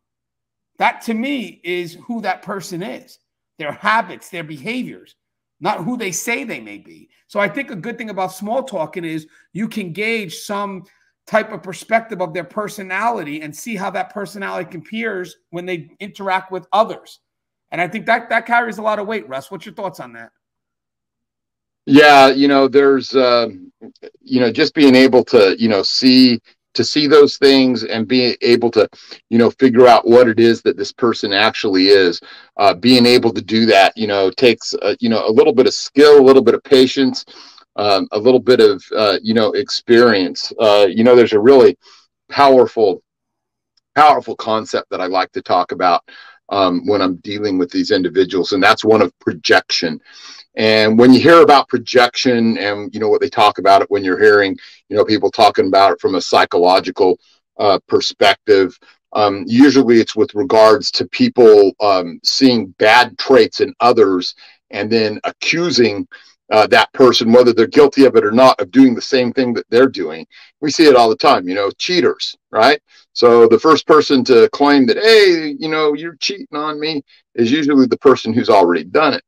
That to me is who that person is, their habits, their behaviors, not who they say they may be. So I think a good thing about small talking is you can gauge some type of perspective of their personality and see how that personality compares when they interact with others. And I think that carries a lot of weight. Russ, what's your thoughts on that? Yeah, you know, there's, you know, just being able to, you know, see those things and being able to, you know, figure out what it is that this person actually is. Being able to do that, you know, takes, you know, a little bit of skill, a little bit of patience, a little bit of, you know, experience. You know, there's a really powerful concept that I like to talk about when I'm dealing with these individuals, and that's one of projection. And when you hear about projection, and you know what they talk about it when you're hearing, you know, people talking about it from a psychological perspective, usually it's with regards to people seeing bad traits in others and then accusing that person, whether they're guilty of it or not, of doing the same thing that they're doing. We see it all the time, you know, cheaters, right? So the first person to claim that, hey, you know, you're cheating on me, is usually the person who's already done it.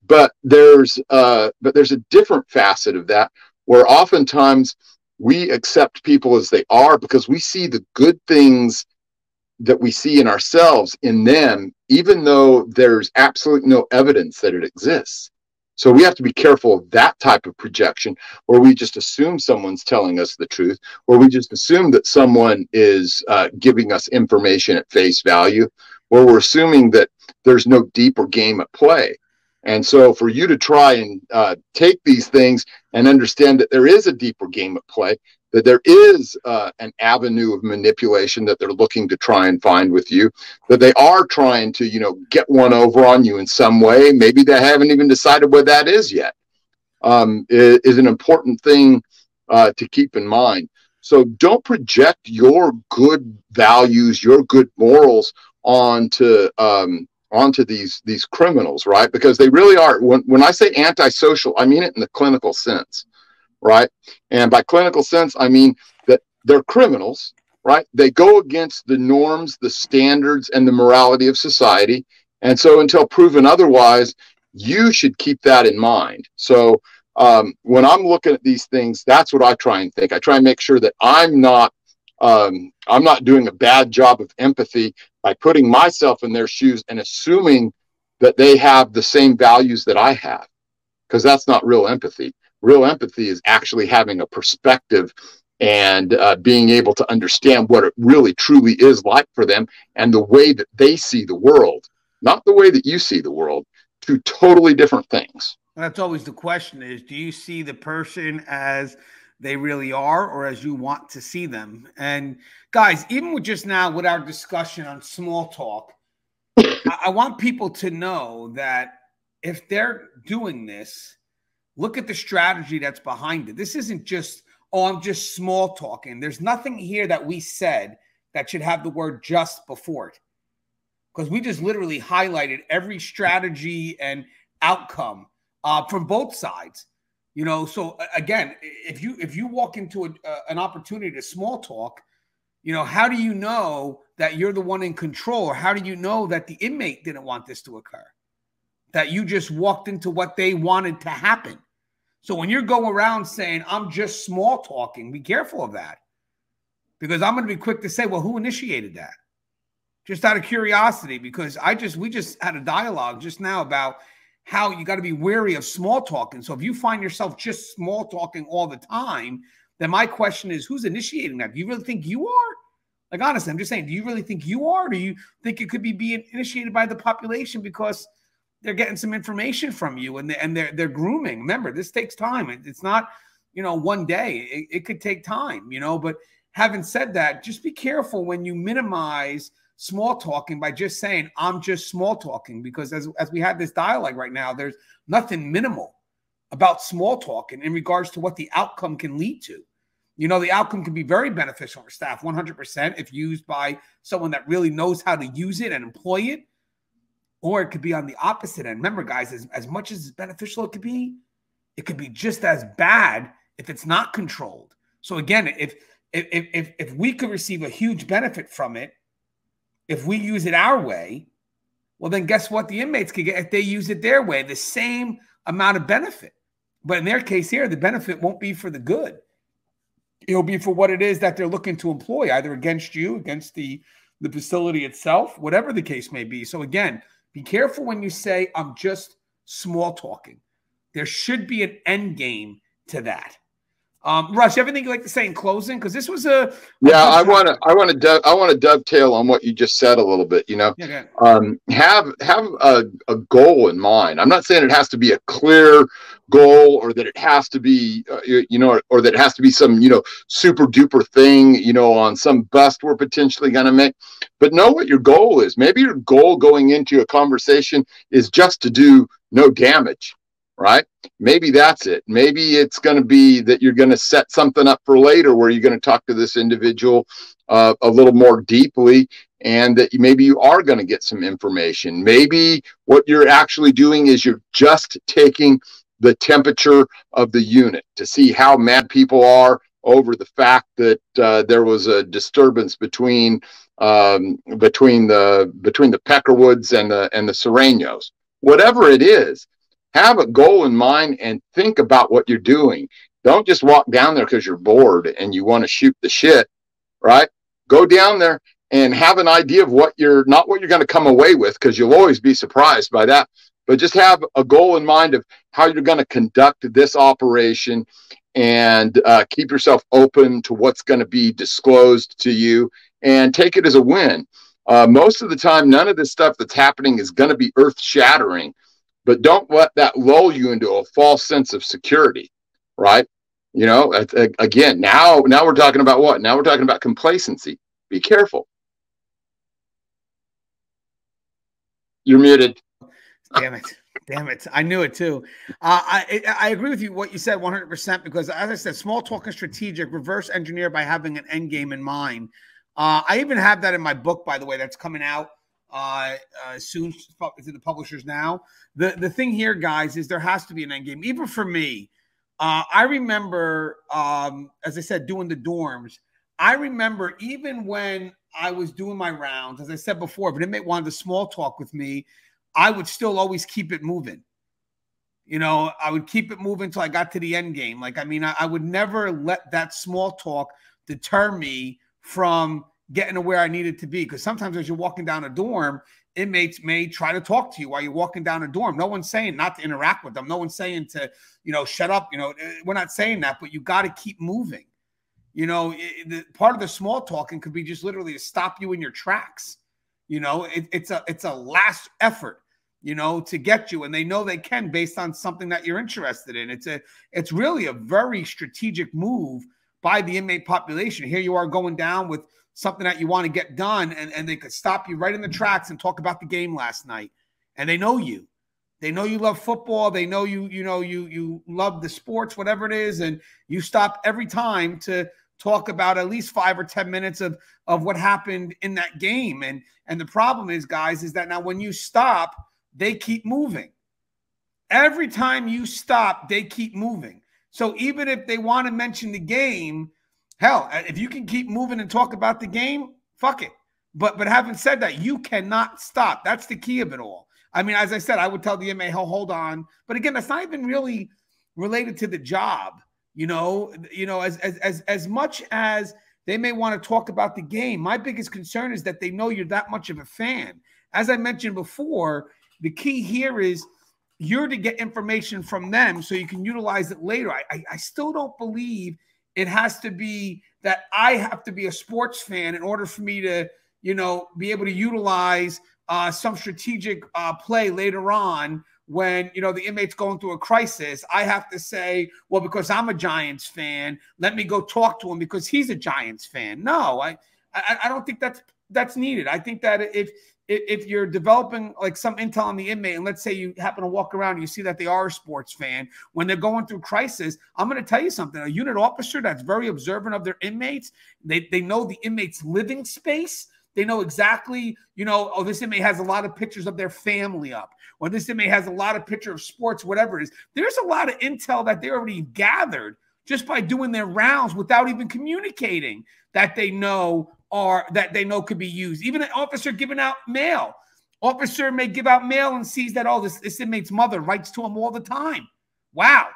But there's a different facet of that, where oftentimes we accept people as they are because we see the good things that we see in ourselves in them, even though there's absolutely no evidence that it exists. So we have to be careful of that type of projection, where we just assume someone's telling us the truth, or we just assume that someone is giving us information at face value, or we're assuming that there's no deeper game at play. And so for you to try and take these things and understand that there is a deeper game at play, that there is an avenue of manipulation that they're looking to try and find with you, that they are trying to, you know, get one over on you in some way. Maybe they haven't even decided what that is yet, is an important thing to keep in mind. So don't project your good values, your good morals onto these criminals, right? Because they really are. When I say antisocial, I mean it in the clinical sense, right? And by clinical sense, I mean that they're criminals, right? They go against the norms, the standards, and the morality of society. And so until proven otherwise, you should keep that in mind. So when I'm looking at these things, that's what I try and think. I try and make sure that I'm not doing a bad job of empathy by putting myself in their shoes and assuming that they have the same values that I have, because that's not real empathy. Real empathy is actually having a perspective and being able to understand what it really truly is like for them and the way that they see the world, not the way that you see the world. Two totally different things. That's always the question: is, do you see the person as they really are, or as you want to see them? And guys, even with just now with our discussion on small talk, I want people to know that if they're doing this, look at the strategy that's behind it. This isn't just, oh, I'm just small talking. There's nothing here that we said that should have the word just before it, because we just literally highlighted every strategy and outcome from both sides. You know, so again, if you walk into an opportunity to small talk, you know, how do you know that you're the one in control? Or how do you know that the inmate didn't want this to occur? That you just walked into what they wanted to happen. So when you're going around saying, I'm just small talking, be careful of that. Because I'm going to be quick to say, well, who initiated that? Just out of curiosity, because we just had a dialogue just now about how you got to be wary of small talking. So if you find yourself just small talking all the time, then my question is, who's initiating that? Do you really think you are? Like, honestly, I'm just saying, do you really think you are? Or do you think it could be being initiated by the population because they're getting some information from you and they're grooming? Remember, this takes time. It's not, you know, one day. It could take time, you know. But having said that, just be careful when you minimize small talking by just saying, I'm just small talking, because as we have this dialogue right now, there's nothing minimal about small talking in regards to what the outcome can lead to. You know, the outcome can be very beneficial for staff, 100%, if used by someone that really knows how to use it and employ it. Or it could be on the opposite end. Remember, guys, as much as beneficial it could be just as bad if it's not controlled. So again, if we could receive a huge benefit from it, if we use it our way, well, then guess what? The inmates could get, if they use it their way, the same amount of benefit. But in their case here, the benefit won't be for the good. It'll be for what it is that they're looking to employ, either against you, against the facility itself, whatever the case may be. So again, be careful when you say, I'm just small talking. There should be an end game to that. Russ, everything you'd like to say in closing? Because this was I want to dovetail on what you just said a little bit. You know, have a goal in mind. I'm not saying it has to be a clear goal, or that it has to be you know, or that it has to be some, you know, super duper thing, you know, on some bust we're potentially going to make. But know what your goal is. Maybe your goal going into a conversation is just to do no damage. Right? Maybe that's it. Maybe it's going to be that you're going to set something up for later where you're going to talk to this individual a little more deeply, and that maybe you are going to get some information. Maybe what you're actually doing is you're just taking the temperature of the unit to see how mad people are over the fact that there was a disturbance between the Peckerwoods and the Serranos. Whatever it is, have a goal in mind and think about what you're doing. Don't just walk down there because you're bored and you want to shoot the shit, right? Go down there and have an idea of what you're going to come away with, because you'll always be surprised by that. But just have a goal in mind of how you're going to conduct this operation, and keep yourself open to what's going to be disclosed to you, and take it as a win. Most of the time, none of this stuff that's happening is going to be earth-shattering. But don't let that lull you into a false sense of security, right? You know, again, now we're talking about what? Now we're talking about complacency. Be careful. You're muted. Damn it. I knew it too. I agree with you, what you said 100%, because as I said, small talk and strategic, reverse engineer by having an end game in mind. I even have that in my book, by the way, that's coming out soon. It's in the publishers now. The thing here, guys, is there has to be an end game. Even for me, I remember, as I said, doing the dorms. I remember even when I was doing my rounds, as I said before, if an inmate wanted to small talk with me, I would still always keep it moving. You know, I would keep it moving until I got to the end game. Like, I mean, I would never let that small talk deter me from getting to where I needed to be. Because sometimes as you're walking down a dorm, inmates may try to talk to you while you're walking down a dorm. No one's saying not to interact with them. No one's saying to, you know, shut up. You know, we're not saying that, but you got to keep moving. You know, part of the small talking could be just literally to stop you in your tracks. You know, it's a last effort, you know, to get you. And they know they can based on something that you're interested in. It's really a very strategic move by the inmate population. Here you are going down with something that you want to get done, and they could stop you right in the tracks and talk about the game last night. And they know you. They know you love football. They know you love the sports, whatever it is, and you stop every time to talk about at least 5 or 10 minutes of what happened in that game. And the problem is, guys, is that now when you stop, they keep moving. Every time you stop, they keep moving. So even if they want to mention the game, hell, if you can keep moving and talk about the game, fuck it. But having said that, you cannot stop. That's the key of it all. I mean, as I said, I would tell the inmate, hold on. But again, that's not even really related to the job. As much as they may want to talk about the game, my biggest concern is that they know you're that much of a fan. As I mentioned before, the key here is you're to get information from them so you can utilize it later. I still don't believe it has to be that I have to be a sports fan in order for me to, be able to utilize some strategic play later on when, the inmate's going through a crisis. I have to say, well, because I'm a Giants fan, let me go talk to him because he's a Giants fan. No, I don't think that's needed. I think that if you're developing like some intel on the inmate, and let's say you happen to walk around and you see that they are a sports fan, when they're going through crisis, I'm going to tell you something. A unit officer that's very observant of their inmates, they know the inmate's living space. They know exactly, oh, this inmate has a lot of pictures of their family up, or this inmate has a lot of picture of sports, whatever it is. There's a lot of intel that they already gathered just by doing their rounds without even communicating that they know could be used. Even an officer giving out mail. Officer may give out mail and sees that, oh, this inmate's mother writes to him all the time. Wow.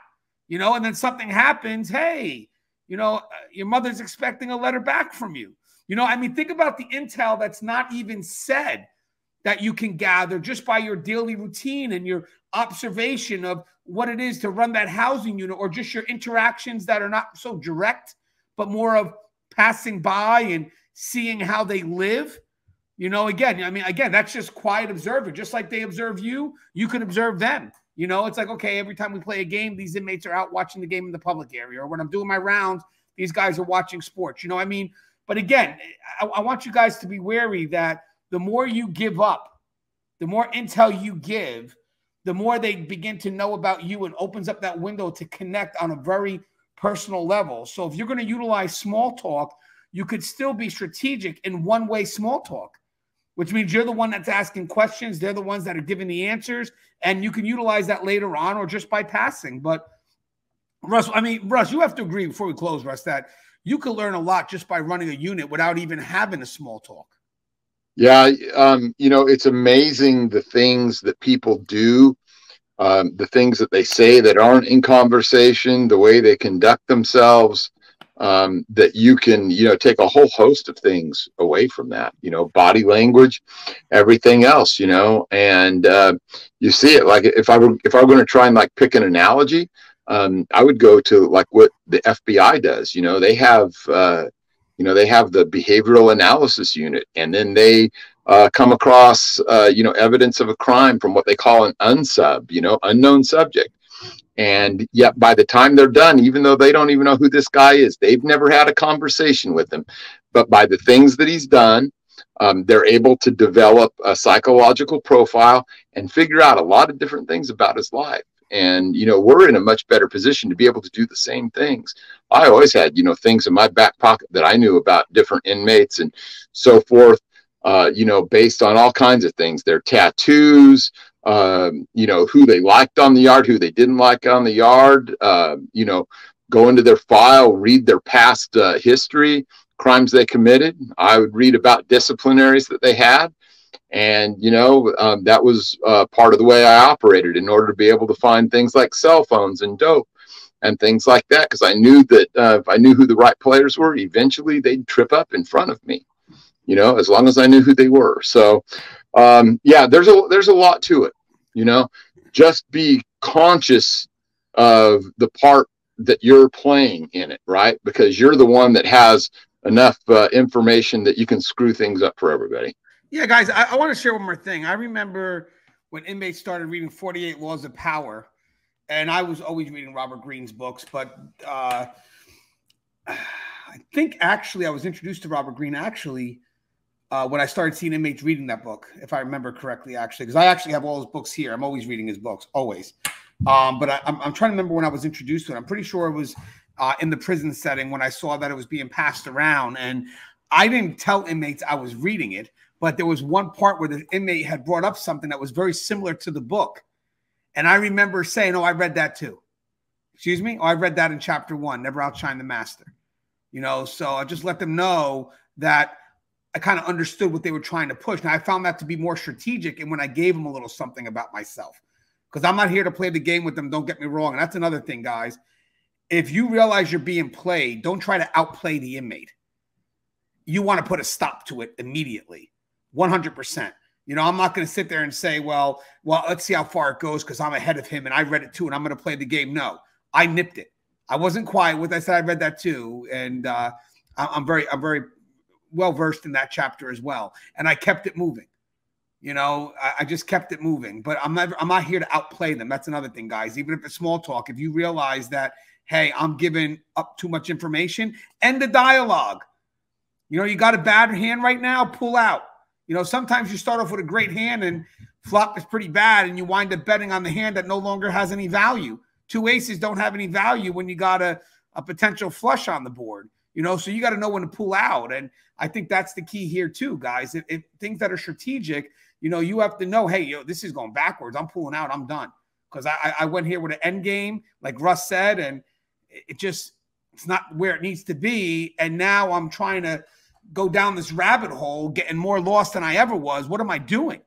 And then something happens. Hey, your mother's expecting a letter back from you. Think about the intel that's not even said that you can gather just by your daily routine and your observation of what it is to run that housing unit, or just your interactions that are not so direct, but more of passing by and seeing how they live. Again, that's just quiet observer. Just like they observe you, you can observe them. It's like, okay, every time we play a game, these inmates are out watching the game in the public area. Or when I'm doing my rounds, these guys are watching sports. But again, I want you guys to be wary that the more you give up, the more intel you give, the more they begin to know about you, and opens up that window to connect on a very personal level. So if you're going to utilize small talk, you could still be strategic in one-way small talk, which means you're the one that's asking questions. They're the ones that are giving the answers, and you can utilize that later on or just by passing. But Russ, you have to agree before we close, Russ, that you can learn a lot just by running a unit without even having a small talk. Yeah. It's amazing the things that people do, the things that they say that aren't in conversation, the way they conduct themselves, that you can, take a whole host of things away from that, body language, everything else, and you see it. Like if I were going to try and like pick an analogy, I would go to like what the FBI does. They have the behavioral analysis unit, and then they come across, evidence of a crime from what they call an unsub, unknown subject. And yet by the time they're done, even though they don't even know who this guy is, they've never had a conversation with him, but by the things that he's done, they're able to develop a psychological profile and figure out a lot of different things about his life. And, we're in a much better position to be able to do the same things. I always had, things in my back pocket that I knew about different inmates and so forth, based on all kinds of things, their tattoos, who they liked on the yard, who they didn't like on the yard, go into their file, read their past history, crimes they committed. I would read about disciplinaries that they had. And, that was part of the way I operated in order to be able to find things like cell phones and dope and things like that. Because I knew that if I knew who the right players were, eventually they'd trip up in front of me, as long as I knew who they were. So, there's a lot to it, just be conscious of the part that you're playing in it, right? Because you're the one that has enough information that you can screw things up for everybody. Yeah, guys, I want to share one more thing. I remember when inmates started reading 48 Laws of Power, and I was always reading Robert Greene's books, but I think actually I was introduced to Robert Greene when I started seeing inmates reading that book, if I remember correctly, actually, because I actually have all his books here. I'm always reading his books, always. But I'm trying to remember when I was introduced to it. I'm pretty sure it was in the prison setting when I saw that it was being passed around, and I didn't tell inmates I was reading it. But there was one part where the inmate had brought up something that was very similar to the book. And I remember saying, oh, I read that too. Excuse me? Oh, I read that in chapter 1, never outshine the master. You know, so I just let them know that I kind of understood what they were trying to push. Now, I found that to be more strategic, and when I gave them a little something about myself, because I'm not here to play the game with them, don't get me wrong. And that's another thing, guys. If you realize you're being played, don't try to outplay the inmate. You want to put a stop to it immediately, 100%. You know, I'm not going to sit there and say, well, let's see how far it goes because I'm ahead of him and I read it too and I'm going to play the game. No, I nipped it. I wasn't quiet with it. I said I read that too, and I'm very well versed in that chapter as well. And I kept it moving. You know, I just kept it moving. But I'm not here to outplay them. That's another thing, guys. Even if it's small talk, if you realize that, hey, I'm giving up too much information, end the dialogue. You know, you got a bad hand right now, pull out. You know, sometimes you start off with a great hand and flop is pretty bad, and you wind up betting on the hand that no longer has any value. 2 aces don't have any value when you got a potential flush on the board. You know, so you got to know when to pull out. And I think that's the key here too, guys. If things that are strategic, you know, you have to know, hey, yo, this is going backwards. I'm pulling out. I'm done. Because I went here with an end game, like Russ said, and it's not where it needs to be. And now I'm trying to go down this rabbit hole, getting more lost than I ever was. What am I doing?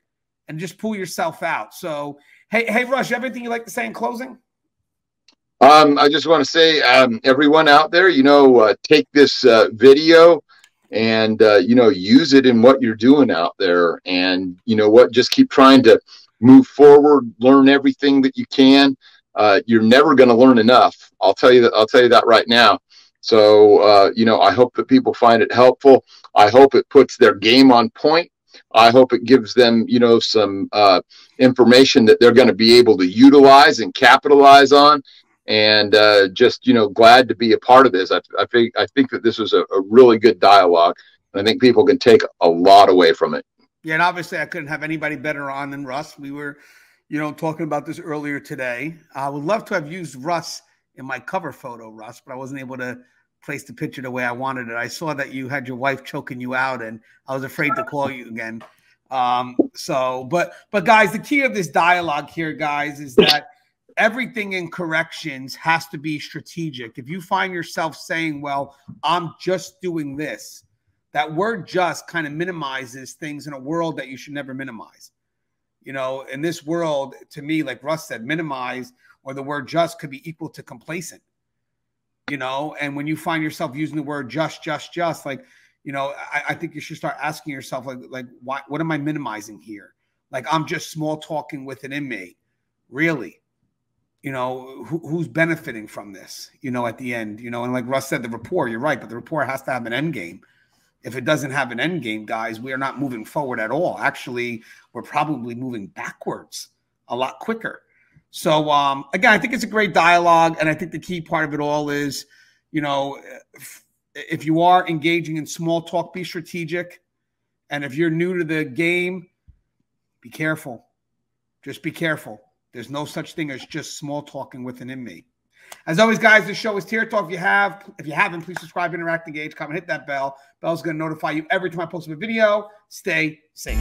And just pull yourself out. So, hey, Russ, you have anything you'd like to say in closing? I just want to say, everyone out there, you know, take this video and, you know, use it in what you're doing out there. And, you know what, just keep trying to move forward, learn everything that you can. You're never going to learn enough. I'll tell you that right now. So, you know, I hope that people find it helpful. I hope it puts their game on point. I hope it gives them, you know, some information that they're going to be able to utilize and capitalize on. And just, you know, glad to be a part of this. I think that this was a really good dialogue. And I think people can take a lot away from it. Yeah, and obviously I couldn't have anybody better on than Russ. We were, you know, talking about this earlier today. I would love to have used Russ in my cover photo, Russ, but I wasn't able to place the picture the way I wanted it. I saw that you had your wife choking you out, and I was afraid to call you again. But guys, the key of this dialogue here, guys, is that everything in corrections has to be strategic. If you find yourself saying, well, I'm just doing this, that word just kind of minimizes things in a world that you should never minimize. You know, in this world, to me, like Russ said, minimize or the word just could be equal to complacent. You know, and when you find yourself using the word just, like, you know, I think you should start asking yourself, like, what am I minimizing here? Like, I'm just small talking with an inmate. Really? You know, who's benefiting from this, you know, at the end, you know, and like Russ said, the rapport, you're right, but the rapport has to have an end game. If it doesn't have an end game, guys, we are not moving forward at all. Actually, we're probably moving backwards a lot quicker. So, again, I think it's a great dialogue. And I think the key part of it all is, you know, if you are engaging in small talk, be strategic. And if you're new to the game, be careful. Just be careful. There's no such thing as just small talking with an inmate. As always, guys, this show is Tier Talk. If you haven't, please subscribe, interact, engage, comment, hit that bell. Bell's going to notify you every time I post a video. Stay safe.